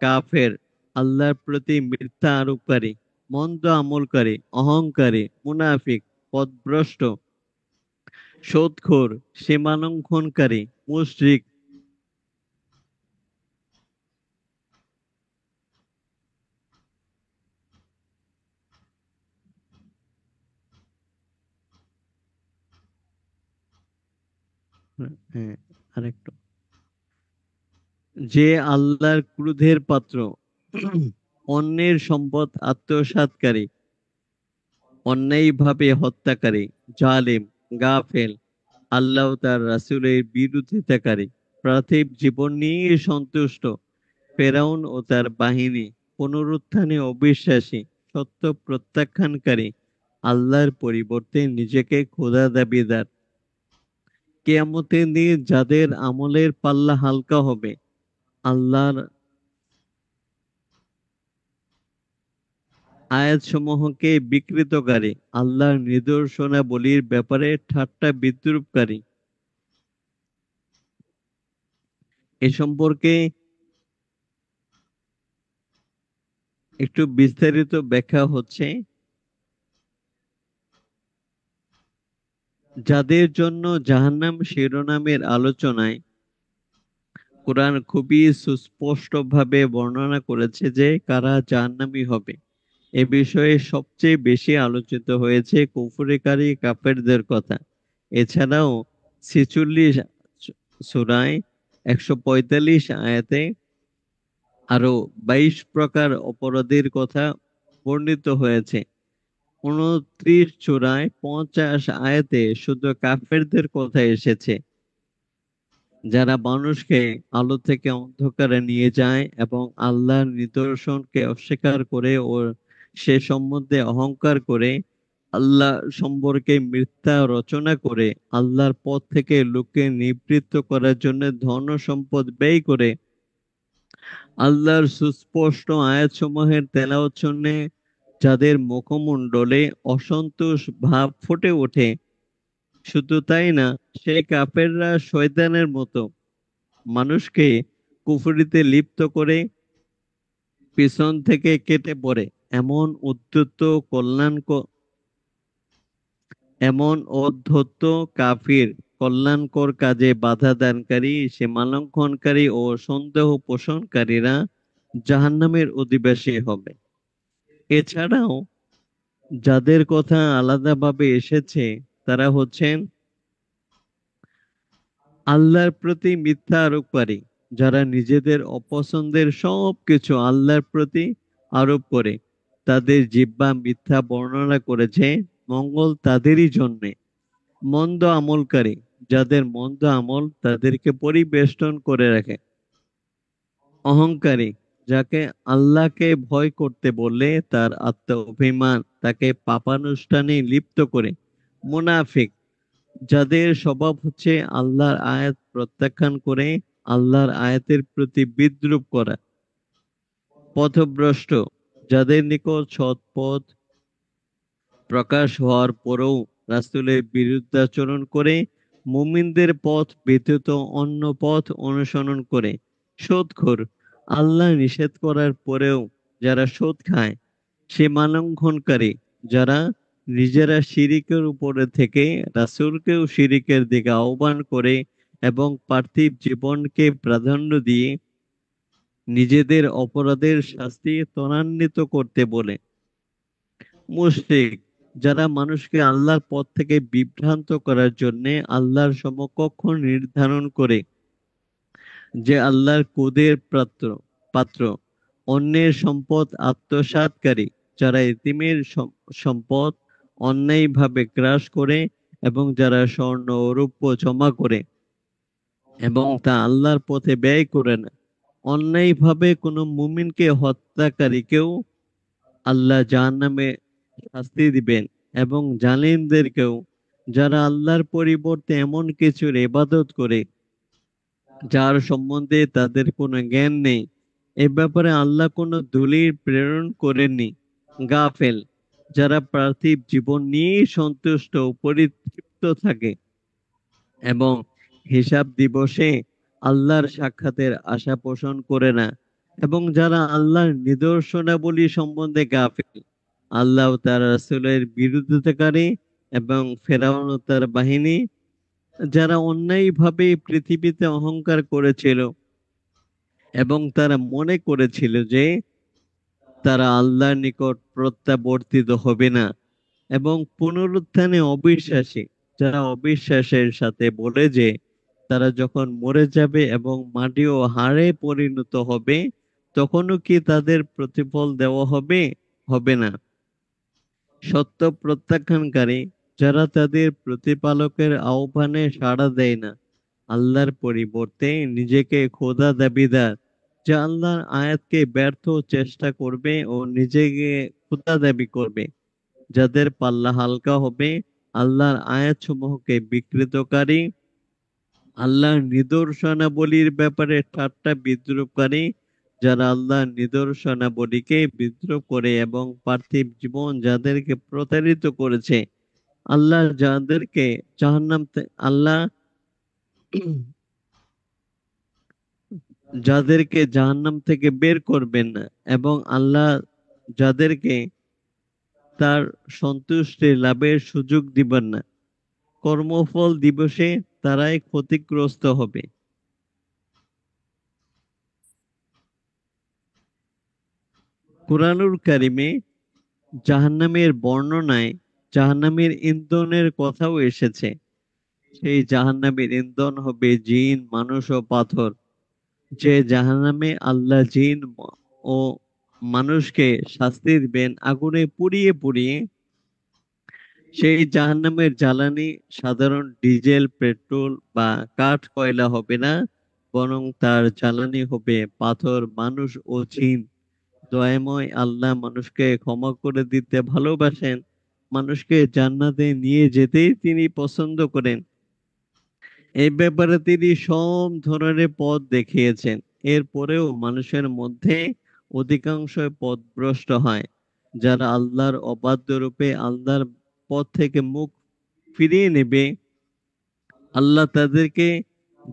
কাফের, আল্লাহর প্রতি মিথ্যা আরোপকারী, মন্দ আমলকারী, অহংকারী, মুনাফিক, পথভ্রষ্ট, সুদখোর, সীমালঙ্ঘনকারী, মুশরিক। হ্যাঁ, আরেকটু, যে আল্লাহর ক্রোধের পাত্র, অন্যের সম্পদ আত্মসাৎকারী, অন্যায়ভাবে হত্যাকারী, জালিম, গাফেল, আল্লাহ ও তার রাসূলের বিরোধিতাকারী, পার্থিব জীবন নিয়ে সন্তুষ্ট, ফেরাউন ও তার বাহিনী, পুনরুত্থানে অবিশ্বাসী, সত্য প্রত্যাখ্যানকারী, আল্লাহর পরিবর্তে নিজেকে খোদা দাবিদার। কিয়ামতের দিন যাদের আমলের পাল্লা হালকা হবে, আল্লাহর আয়াতসমূহকে বিকৃতকারী, আল্লাহর নিদর্শনাবলীর ব্যাপারে ঠাট্টা বিদ্রূপকারী। এ সম্পর্কে একটু বিস্তারিত ব্যাখ্যা হচ্ছে, যাদের জন্য জাহান্নাম শিরোনামের আলোচনায় কোরআন খুবই সুস্পষ্টভাবে বর্ণনা করেছে যে কারা জাহান্নামী হবে। এ বিষয়ে সবচেয়ে বেশি আলোচিত হয়েছে কুফরিকারী কাফেরদের কথা। এছাড়াও ৪৬ সূরায় ১৪৫ আয়াতে আরো ২২ প্রকার অপরাধীর কথা বর্ণিত হয়েছে। ২৯ সূরায় ৫০ আয়াতে শুধু কাফেরদের কথা এসেছে, যারা মানুষকে আলো থেকে অন্ধকারে নিয়ে যায় এবং আল্লাহর নিদর্শনকে অস্বীকার করে ও সে সম্বন্ধে অহংকার করে, আল্লাহ সম্পর্কে মিথ্যা রচনা করে, আল্লাহর পথ থেকে লোককে নিবৃত্ত করার জন্য ধন সম্পদ ব্যয় করে, আল্লাহর সুস্পষ্ট আয়াতসমূহের তেলাওয়াত শুনে যাদের মুখমণ্ডলে অসন্তোষ ভাব ফুটে ওঠে। শুধু তাই না, সেই কাফেররা শয়তানের মতো মানুষকে কুফরিতে লিপ্ত করে পিছন থেকে কেটে পড়ে। এমন উদ্ধত এমন অধ্যত্ত কাফির কল্যাণকর কাজে বাধা দানকারী, সীমালঙ্ঘনকারী ও সন্দেহ পোষণকারীরা জাহান্নামের অধিবাসী হবে। এছাড়াও যাদের কথা আলাদাভাবে এসেছে তারা হচ্ছেন আল্লাহর প্রতি মিথ্যা আরোপকারী, যারা নিজেদের অপছন্দের সবকিছু আল্লাহর প্রতি আরোপ করে। তাদের জিহ্বা মিথ্যা বর্ণনা করেছে, মঙ্গল তাদেরই জন্যে। মন্দ আমলকারী, যাদের মন্দ আমল তাদেরকে পরিবেষ্টন করে রাখে। অহংকারী, যাকে আল্লাহকে ভয় করতে বললে তার আত্ম অভিমান তাকে পাপানুষ্ঠানে লিপ্ত করে। মুনাফিক, যাদের স্বভাব হচ্ছে আল্লাহর আয়াত প্রত্যাখ্যান করে আল্লাহর আয়াতের প্রতি বিদ্রূপ করা। পথভ্রষ্ট, যাদের নিকট সৎ পথ প্রকাশ হওয়ার পরেও রাসূলের বিরুদ্ধাচরণ করে মুমিনদের পথ ব্যতীত অন্য পথ অনুসরণ করে। সুদখোর, আল্লাহ নিষেধ করার পরেও যারা সুদ খায়, সীমালঙ্ঘনকারী, যারা নিজেরা শিরিকের উপরে থেকে রাসূলকেও শিরিকের দিকে আহ্বান করে এবং পার্থিব জীবনকে প্রাধান্য দিয়ে নিজেদের অপরাধের শাস্তি ত্বরান্বিত করতে বলে। মুশরিক, যারা মানুষকে আল্লাহর পথ থেকে বিভ্রান্ত করার জন্য আল্লাহর সমকক্ষ নির্ধারণ করে, যে আল্লাহর ক্রোধের পাত্র, অন্যের সম্পদ আত্মসাৎকারী, যারা এতিমের সম্পদ অন্যায়ভাবে গ্রাস করে এবং যারা স্বর্ণ ও রৌপ্য জমা করে এবং তা আল্লাহর পথে ব্যয় করে না। অন্যায়ভাবে কোনো মুমিনকে হত্যাকারীকেও আল্লাহ জাহান্নামে শাস্তি দিবেন এবং জালিমদেরকেও, যারা আল্লাহর পরিবর্তে এমন কিছুর ইবাদত করে যার সম্বন্ধে তাদের কোনো জ্ঞান নেই, এ ব্যাপারে আল্লাহ কোনো দলিল প্রেরণ করেননি। গাফেল, যারা পার্থিব জীবন নিয়েই সন্তুষ্ট ও পরিতৃপ্ত থাকে এবং হিসাব দিবসে আল্লাহর সাক্ষাতের আশা পোষণ করে না, এবং যারা আল্লাহর নিদর্শনাবলী সম্বন্ধে গাফিল, আল্লাহ ও তার রাসূলের বিরোধিতাকারী এবং ফেরাউন ও তার বাহিনী, যারা অন্যায়ভাবে পৃথিবীতে অহংকার করেছিল এবং তারা মনে করেছিল যে তারা আল্লাহর নিকট প্রত্যাবর্তিত হবে না, এবং পুনরুত্থানে অবিশ্বাসী, যারা অবিশ্বাসের সাথে বলে যে তারা যখন মরে যাবে এবং মাটি ও হাড়ে পরিণত হবে তখনও কি তাদের প্রতিফল দেওয়া হবে? হবে না। সত্য প্রত্যাখ্যানকারী, যারা তাদের প্রতিপালকের আহ্বানে সাড়া দেয় না, আল্লাহর পরিবর্তে নিজেকে খোদা দাবিদার, যা আল্লাহর আয়াতকে ব্যর্থ চেষ্টা করবে ও নিজেকে খোদা দাবি করবে, যাদের পাল্লা হালকা হবে, আল্লাহর আয়াতসমূহকে বিকৃতকারী, আল্লাহর নিদর্শনাবলীর ব্যাপারে ঠাট্টা বিদ্রুপকারী, যারা আল্লাহর নিদর্শনাবলীকে বিদ্রুপ করে এবং পার্থিব জীবন যাদেরকে প্রতারিত করেছে, আল্লাহ যাদেরকে আল্লাহ যাদেরকে জাহান্নাম থেকে বের করবেন না এবং আল্লাহ যাদেরকে তার সন্তুষ্টি লাভের সুযোগ দিবেন না, কর্মফল দিবসে তারাই ক্ষতিগ্রস্ত হবে। কুরআনুল কারিমে জাহান্নামের বর্ণনায় জাহান্নামের ইন্ধনের কথাও এসেছে। সেই জাহান্নামের ইন্ধন হবে জিন, মানুষ ও পাথর। যে জাহান্নামে আল্লাহ জিন ও মানুষকে শাস্তি দিবেন আগুনে পুড়িয়ে পুড়িয়ে। সেই জাহান্নামের জ্বালানি সাধারণ ডিজেল, পেট্রোল বা কাঠ কয়লা হবে না, বরং তার জ্বালানি হবে পাথর, মানুষ ও জিন। দয়াময় আল্লাহ মানুষকে ক্ষমা করে দিতে ভালোবাসেন, মানুষকে জান্নাতে নিয়ে যেতেই তিনি পছন্দ করেন। এই ব্যাপারে তিনি সব ধরনের পথ দেখিয়েছেন। এরপরেও মানুষের মধ্যে অধিকাংশ পথভ্রষ্ট হয়। যারা আল্লাহর অবাধ্য রূপে আল্লাহর পথ থেকে মুখ ফিরিয়ে নেবে, আল্লাহ তাদেরকে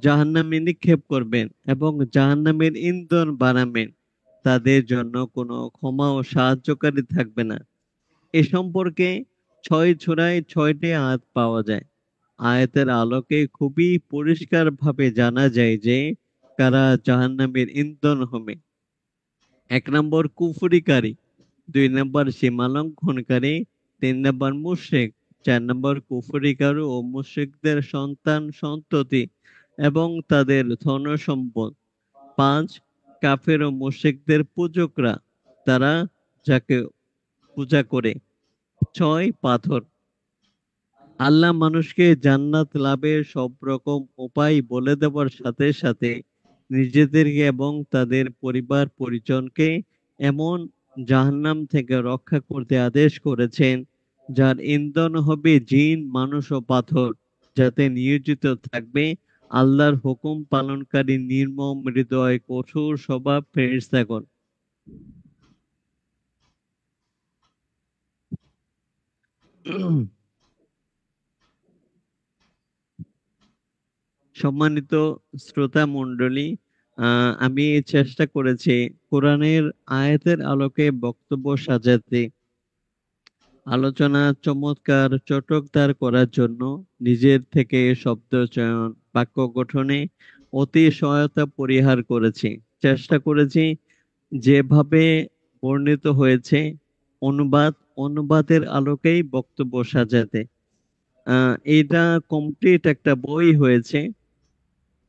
জাহান্নামে নিক্ষেপ করবেন এবং জাহান্নামের ইন্ধন বানাবেন। তাদের জন্য কোনো ক্ষমা ও সাহায্যকারী থাকবে না। এ সম্পর্কে ৬ সূরায় ৬টি আয়াত পাওয়া যায়। আয়াতের আলোকে খুবই পরিষ্কারভাবে জানা যায় যে কারা জাহান্নামের ইন্ধন হবে। ১ নম্বর কুফরিকারী, ২ নম্বর সীমালঙ্ঘনকারী, ৩ নম্বর মুশরিক, ৪ নম্বর কুফরিকারী ও মুশরিকদের সন্তান সন্ততি এবং তাদের ধনসম্পদ, ৫ কাফের ও মুশরিকদের পূজকরা, তারা যাকে পূজা করে, ৬ পাথর। আল্লাহ মানুষকে জান্নাত লাভের সব রকম উপায় বলে দেওয়ার সাথে সাথে নিজেদেরকে এবং তাদের পরিবার পরিজনকে এমন জাহান্নাম থেকে রক্ষা করতে আদেশ করেছেন যার ইন্ধন হবে জিন, মানুষ ও পাথর, যাতে নিয়োজিত থাকবে আল্লাহর হুকুম পালনকারী নির্মম হৃদয় কঠোর স্বভাব ফেরেশতাগণ। সম্মানিত শ্রোতা মণ্ডলী, আমি চেষ্টা করেছি কোরআনের আয়াতের আলোকে বক্তব্য সাজাতে, আলোচনা চমৎকার চটকদার করার জন্য নিজের থেকে শব্দ চয়ন, বাক্য গঠনে অতি সহায়তা পরিহার করেছি। চেষ্টা করেছি যেভাবে বর্ণিত হয়েছে অনুবাদের আলোকেই বক্তব্য সাজাতে। এটা কমপ্লিট একটা বই হয়েছে।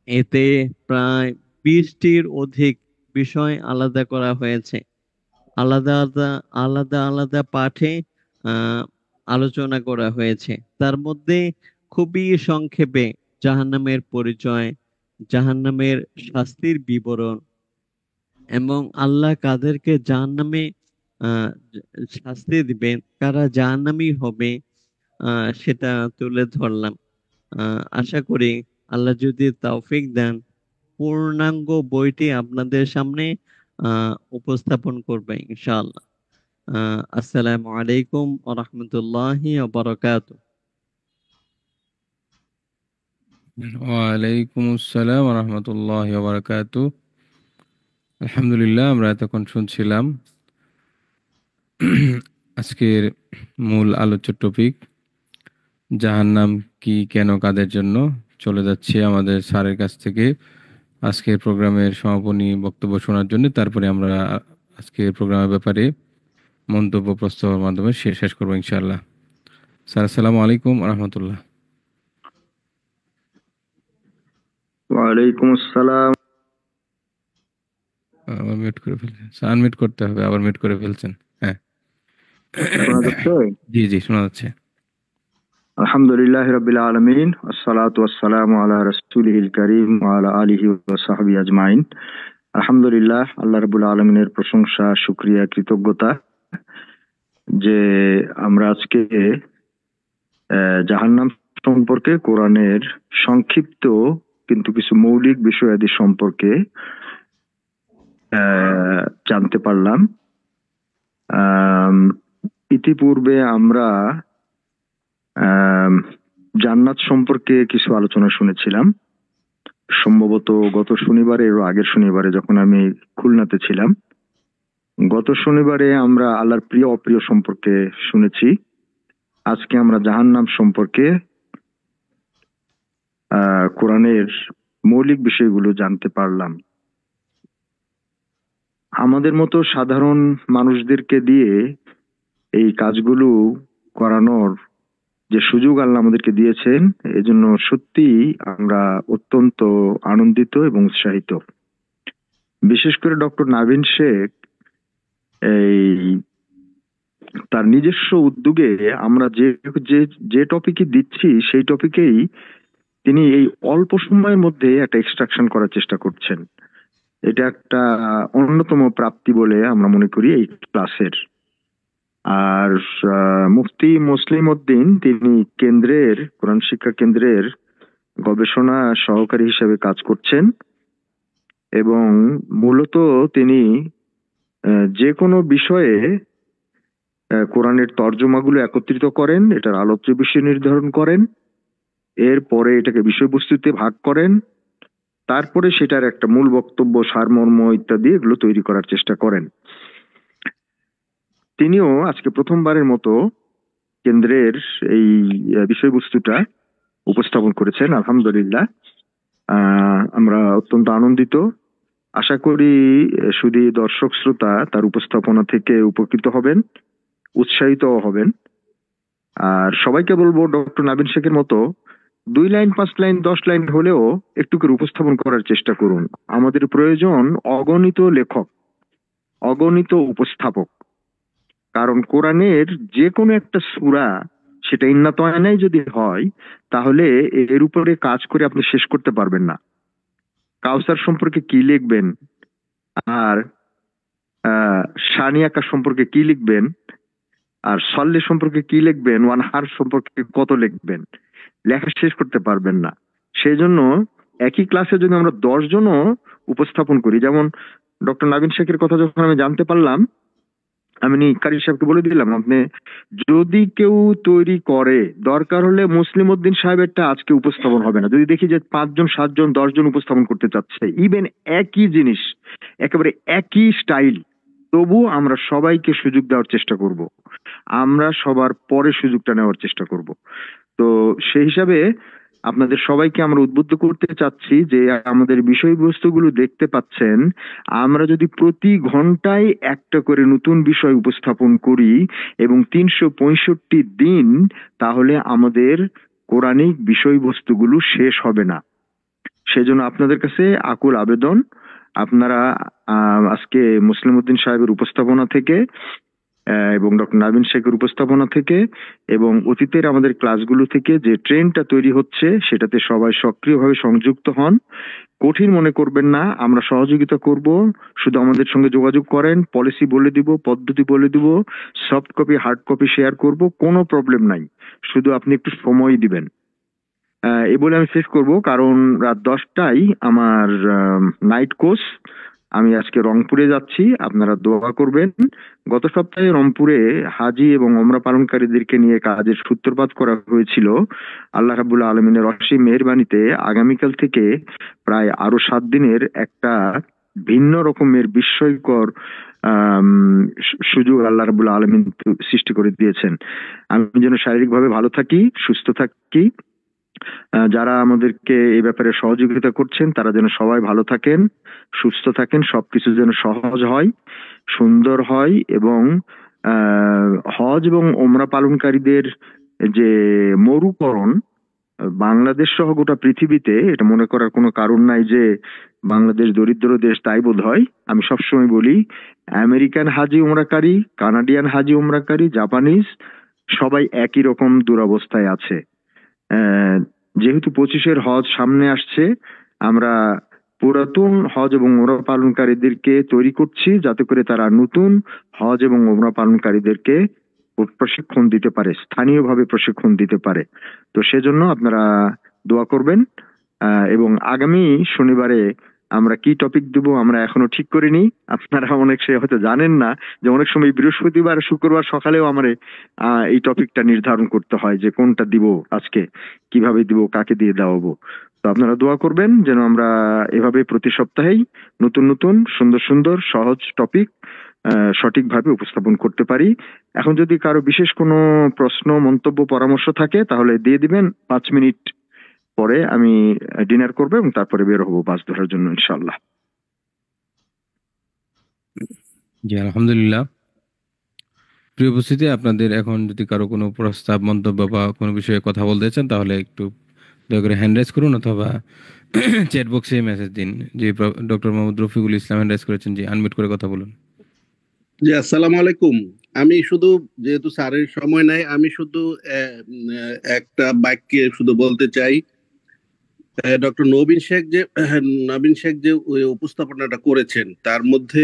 এতে প্রায় 20টির অধিক বিষয় আলাদা করা হয়েছে। আলাদা আলাদা আলাদা আলাদা পাঠে আহ, আলোচনা করা হয়েছে। তার মধ্যে খুবই সংক্ষেপে জাহান্নামের পরিচয়, জাহান্নামের শাস্তির বিবরণ এবং আল্লাহ কাদেরকে জাহান্নামে শাস্তি দিবেন, কারা জাহান্নামী হবে, সেটা তুলে ধরলাম। আশা করি আল্লাহ যদি তৌফিক দেন, পূর্ণাঙ্গ বইটি আপনাদের সামনে উপস্থাপন করবে ইনশাআল্লাহ। আসসালামু আলাইকুম ওয়া রাহমাতুল্লাহি ওয়া বারাকাতুহু। ওয়ালাইকুম আসসালাম ওয়া রাহমাতুল্লাহি ওয়া বারাকাতুহু। আলহামদুলিল্লাহ, আমরা এতক্ষণ শুনছিলাম আজকের মূল আলোচ্য টপিক জাহান্নাম কি, কেন, কাদের জন্য। চলে যাচ্ছি আমাদের স্যারের কাছ থেকে আজকের প্রোগ্রামের সমাপনী বক্তব্য শোনার জন্য। তারপরে আমরা আজকের প্রোগ্রামের ব্যাপারে মন্তব্য প্রস্তাবের মাধ্যমে শেষ করবো ইনশাআল্লাহ। স্যার, আসসালামু আলাইকুম ওয়া রাহমাতুল্লাহ। ওয়ালাইকুম আসসালাম। আবার মিউট করে ফেলছেন স্যার, আনমিউট করতে হবে, আবার মিউট করে ফেলছেন। হ্যাঁ, শোনা যাচ্ছে? জি জি, শোনা যাচ্ছে। আলহামদুলিল্লাহি রাব্বিল আলামিন, আসসালাতু ওয়াসসালামু আলা রাসূলিহিল কারীম ওয়া আলা আলিহি ওয়া সাহবিহি আজমাইন। আলহামদুলিল্লাহ, আল্লাহ রাব্বুল আলামিনের প্রশংসা, শুকরিয়া, কৃতজ্ঞতা যে আমরা আজকে জাহান্নাম সম্পর্কে কোরআনের সংক্ষিপ্ত কিন্তু কিছু মৌলিক বিষয়াদি সম্পর্কে জানতে পারলাম। ইতিপূর্বে আমরা জান্নাত সম্পর্কে কিছু আলোচনা শুনেছিলাম, সম্ভবত গত শনিবারে এর আগের শনিবারে যখন আমি খুলনাতে ছিলাম। গত শনিবারে আমরা আল্লাহর প্রিয় অপ্রিয় সম্পর্কে শুনেছি। আজকে আমরা জাহান্নাম সম্পর্কে কোরআনের মৌলিক বিষয়গুলো জানতে পারলাম। আমাদের মতো সাধারণ মানুষদেরকে দিয়ে এই কাজগুলো করানোর যে সুযোগ আল্লাহ আমাদেরকে দিয়েছেন, এজন্য সত্যি আমরা অত্যন্ত আনন্দিত এবং উৎসাহিত। বিশেষ করে ডক্টর নাভিন শেখ এই তার নিজস্ব উদ্যোগে আমরা যে যে যে টপিকে দিচ্ছি সেই টপিকেই তিনি এই অল্প সময়ের মধ্যে একটা এক্সট্রাকশন করার চেষ্টা করছেন। এটা একটা অন্যতম প্রাপ্তি বলে আমরা মনে করি এই ক্লাসের। আর মুফতি মুসলিম উদ্দিন, তিনি কেন্দ্রের কোরআন শিক্ষা কেন্দ্রের গবেষণা সহকারী হিসেবে কাজ করছেন এবং মূলত তিনি যে কোনো বিষয়ে কোরআনের তর্জমাগুলো একত্রিত করেন, এটার আলোচ্য বিষয় নির্ধারণ করেন, এরপরে এটাকে বিষয়বস্তুতে ভাগ করেন, তারপরে সেটার একটা মূল বক্তব্য, সারমর্ম ইত্যাদি এগুলো তৈরি করার চেষ্টা করেন। তিনিও আজকে প্রথমবারের মতো কেন্দ্রের এই বিষয়বস্তুটা উপস্থাপন করেছেন। আলহামদুলিল্লাহ, আমরা অত্যন্ত আনন্দিত। আশা করি শুধু দর্শক শ্রোতা তার উপস্থাপনা থেকে উপকৃত হবেন, উৎসাহিত হবেন। আর সবাইকে বলবো, ডক্টর নাবিন শেখের মতো 2 লাইন 5 লাইন 10 লাইন হলেও একটু করে উপস্থাপন করার চেষ্টা করুন। আমাদের প্রয়োজন অগণিত লেখক, অগণিত উপস্থাপক। কারণ কোরআনের যে কোনো একটা সূরা, সেটা ইন্নাত আয়নায় যদি হয়, তাহলে এর উপরে কাজ করে আপনি শেষ করতে পারবেন না। কাউসার সম্পর্কে কি লিখবেন, আর সানিয়াকা সম্পর্কে কি লিখবেন, আর সল্লে সম্পর্কে কি লিখবেন, ওয়ানহার সম্পর্কে কত লিখবেন, লেখা শেষ করতে পারবেন না। সেই জন্য একই ক্লাসে যদি আমরা 10 জনও উপস্থাপন করি, যেমন ডক্টর নাবিন শেখের কথা যখন আমি জানতে পারলাম, আমি কারি সাহেবকে বলে দিলাম, আপনি যদি কেউ তৈরি করে, দরকার হলে মুসলিম উদ্দিন সাহেবেরটা আজকে উপস্থাপন হবে না। যদি দেখি যে 5 জন 7 জন 10 জন উপস্থাপন করতে চাচ্ছে, ইভেন একই জিনিস, একেবারে একই স্টাইল, তবু আমরা সবাইকে সুযোগ দেওয়ার চেষ্টা করব, আমরা সবার পরে সুযোগটা নেওয়ার চেষ্টা করব। তো সেই হিসাবে আপনাদের সবাইকে আমরা উদ্বুদ্ধ করতে চাচ্ছি যে আমাদের বিষয়বস্তুগুলো দেখতে পাচ্ছেন, আমরা যদি প্রতি ঘন্টায় একটা করে নতুন বিষয় উপস্থাপন করি এবং 365 দিন, তাহলে আমাদের কোরআনিক বিষয়বস্তুগুলো শেষ হবে না। সেজন্য আপনাদের কাছে আকুল আবেদন, আপনারা আজকে মুসলিম উদ্দিন সাহেবের উপস্থাপনা থেকে এবং ডক্টর নাবিন শেখের উপস্থাপনা থেকে এবং অতীতের আমাদের ক্লাসগুলো থেকে যে ট্রেন্ডটা তৈরি হচ্ছে, সেটাতে সবাই সক্রিয়ভাবে সংযুক্ত হন। কঠিন মনে করবেন না, আমরা সহযোগিতা করব। শুধু আমাদের সঙ্গে যোগাযোগ করেন, পলিসি বলে দিব, পদ্ধতি বলে দিব, soft copy hard copy share করব, কোনো প্রবলেম নাই। শুধু আপনি একটু সময় দিবেন। এই বলে আমি শেষ করব, কারণ রাত 10টায় আমার নাইট কোর্স। আমি আজকে রংপুরে যাচ্ছি, আপনারা দোয়া করবেন। গত সপ্তাহে রংপুরে হাজি এবং ওমরা পালনকারীদেরকে নিয়ে কাজের সূত্রপাত করা হয়েছিল। আল্লাহ রাব্বুল আলমিনের অসীম মেহেরবানিতে আগামীকাল থেকে প্রায় আরো 7 দিনের একটা ভিন্ন রকমের বিস্ময়কর সুযোগ আল্লাহ রাব্বুল আলমিন সৃষ্টি করে দিয়েছেন। আমি যেন শারীরিকভাবে ভালো থাকি, সুস্থ থাকি। যারা আমাদেরকে এই ব্যাপারে সহযোগিতা করছেন তারা যেন সবাই ভালো থাকেন, সুস্থ থাকেন, সবকিছু যেন সহজ হয়, সুন্দর হয় এবং হজ এবং ওমরা পালনকারীদের যে মরুকরণ, বাংলাদেশ সহ গোটা পৃথিবীতে এটা মনে করার কোনো কারণ নাই যে বাংলাদেশ দরিদ্র দেশ, তাই বোধ হয়। আমি সবসময় বলি, আমেরিকান হাজি উমরাকারী, কানাডিয়ান হাজি উমরাকারী, জাপানিজ, সবাই একই রকম দুরবস্থায় আছে। যেহেতু 25-এর হজ সামনে আসছে, আমরা পুরাতন হজ এবং ওমরা পালনকারীদেরকে তৈরি করছি যাতে করে তারা নতুন হজ এবং ওমরা পালনকারীদেরকে প্রশিক্ষণ দিতে পারে, স্থানীয়ভাবে প্রশিক্ষণ দিতে পারে। তো সেজন্য আপনারা দোয়া করবেন। এবং আগামী শনিবারে আমরা কি টপিক দেব আমরা এখনো ঠিক করিনি। আপনারা অনেক সে হয়তো জানেন না যে অনেক সময় বৃহস্পতিবার শুক্রবার সকালেও আমার এই টপিকটা নির্ধারণ করতে হয় যে কোনটা দিব, আজকে কিভাবে দিব, কাকে দিয়ে দেওয়াবো। তো আপনারা দোয়া করবেন যেন আমরা এভাবে প্রতি সপ্তাহেই নতুন নতুন সুন্দর সুন্দর সহজ টপিক সঠিকভাবে উপস্থাপন করতে পারি। এখন যদি কারো বিশেষ কোনো প্রশ্ন, মন্তব্য, পরামর্শ থাকে তাহলে দিয়ে দিবেন। 5 মিনিট পরে আমি ডিনার করবো এবং তারপরে বের হবো বাস ধরার জন্য ইনশাআল্লাহ। জি আলহামদুলিল্লাহ। প্রিয় উপস্থিতি, আপনাদের এখন যদি কারো কোনো প্রস্তাব, মন্তব্য বা কোনো বিষয়ে কথা বলতে চান তাহলে একটু দয়া করে হ্যান্ড রাইজ করুন অথবা চ্যাট বক্সে মেসেজ দিন। যে doctor Mohammad Rafiqul Islam hand rise করেছেন, জি আনমিউট করে কথা বলুন। জি আসসালামু আলাইকুম। আমি শুধু, যেহেতু স্যারের সময় নাই, আমি শুধু একটা বাক্যে শুধু বলতে চাই, ডক্টর নবীন শেখ যে ওই উপস্থাপনাটা করেছেন তার মধ্যে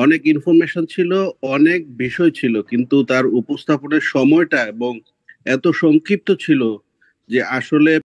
অনেক ইনফরমেশন ছিল, অনেক বিষয় ছিল, কিন্তু তার উপস্থাপনের সময়টা এবং এত সংক্ষিপ্ত ছিল যে আসলে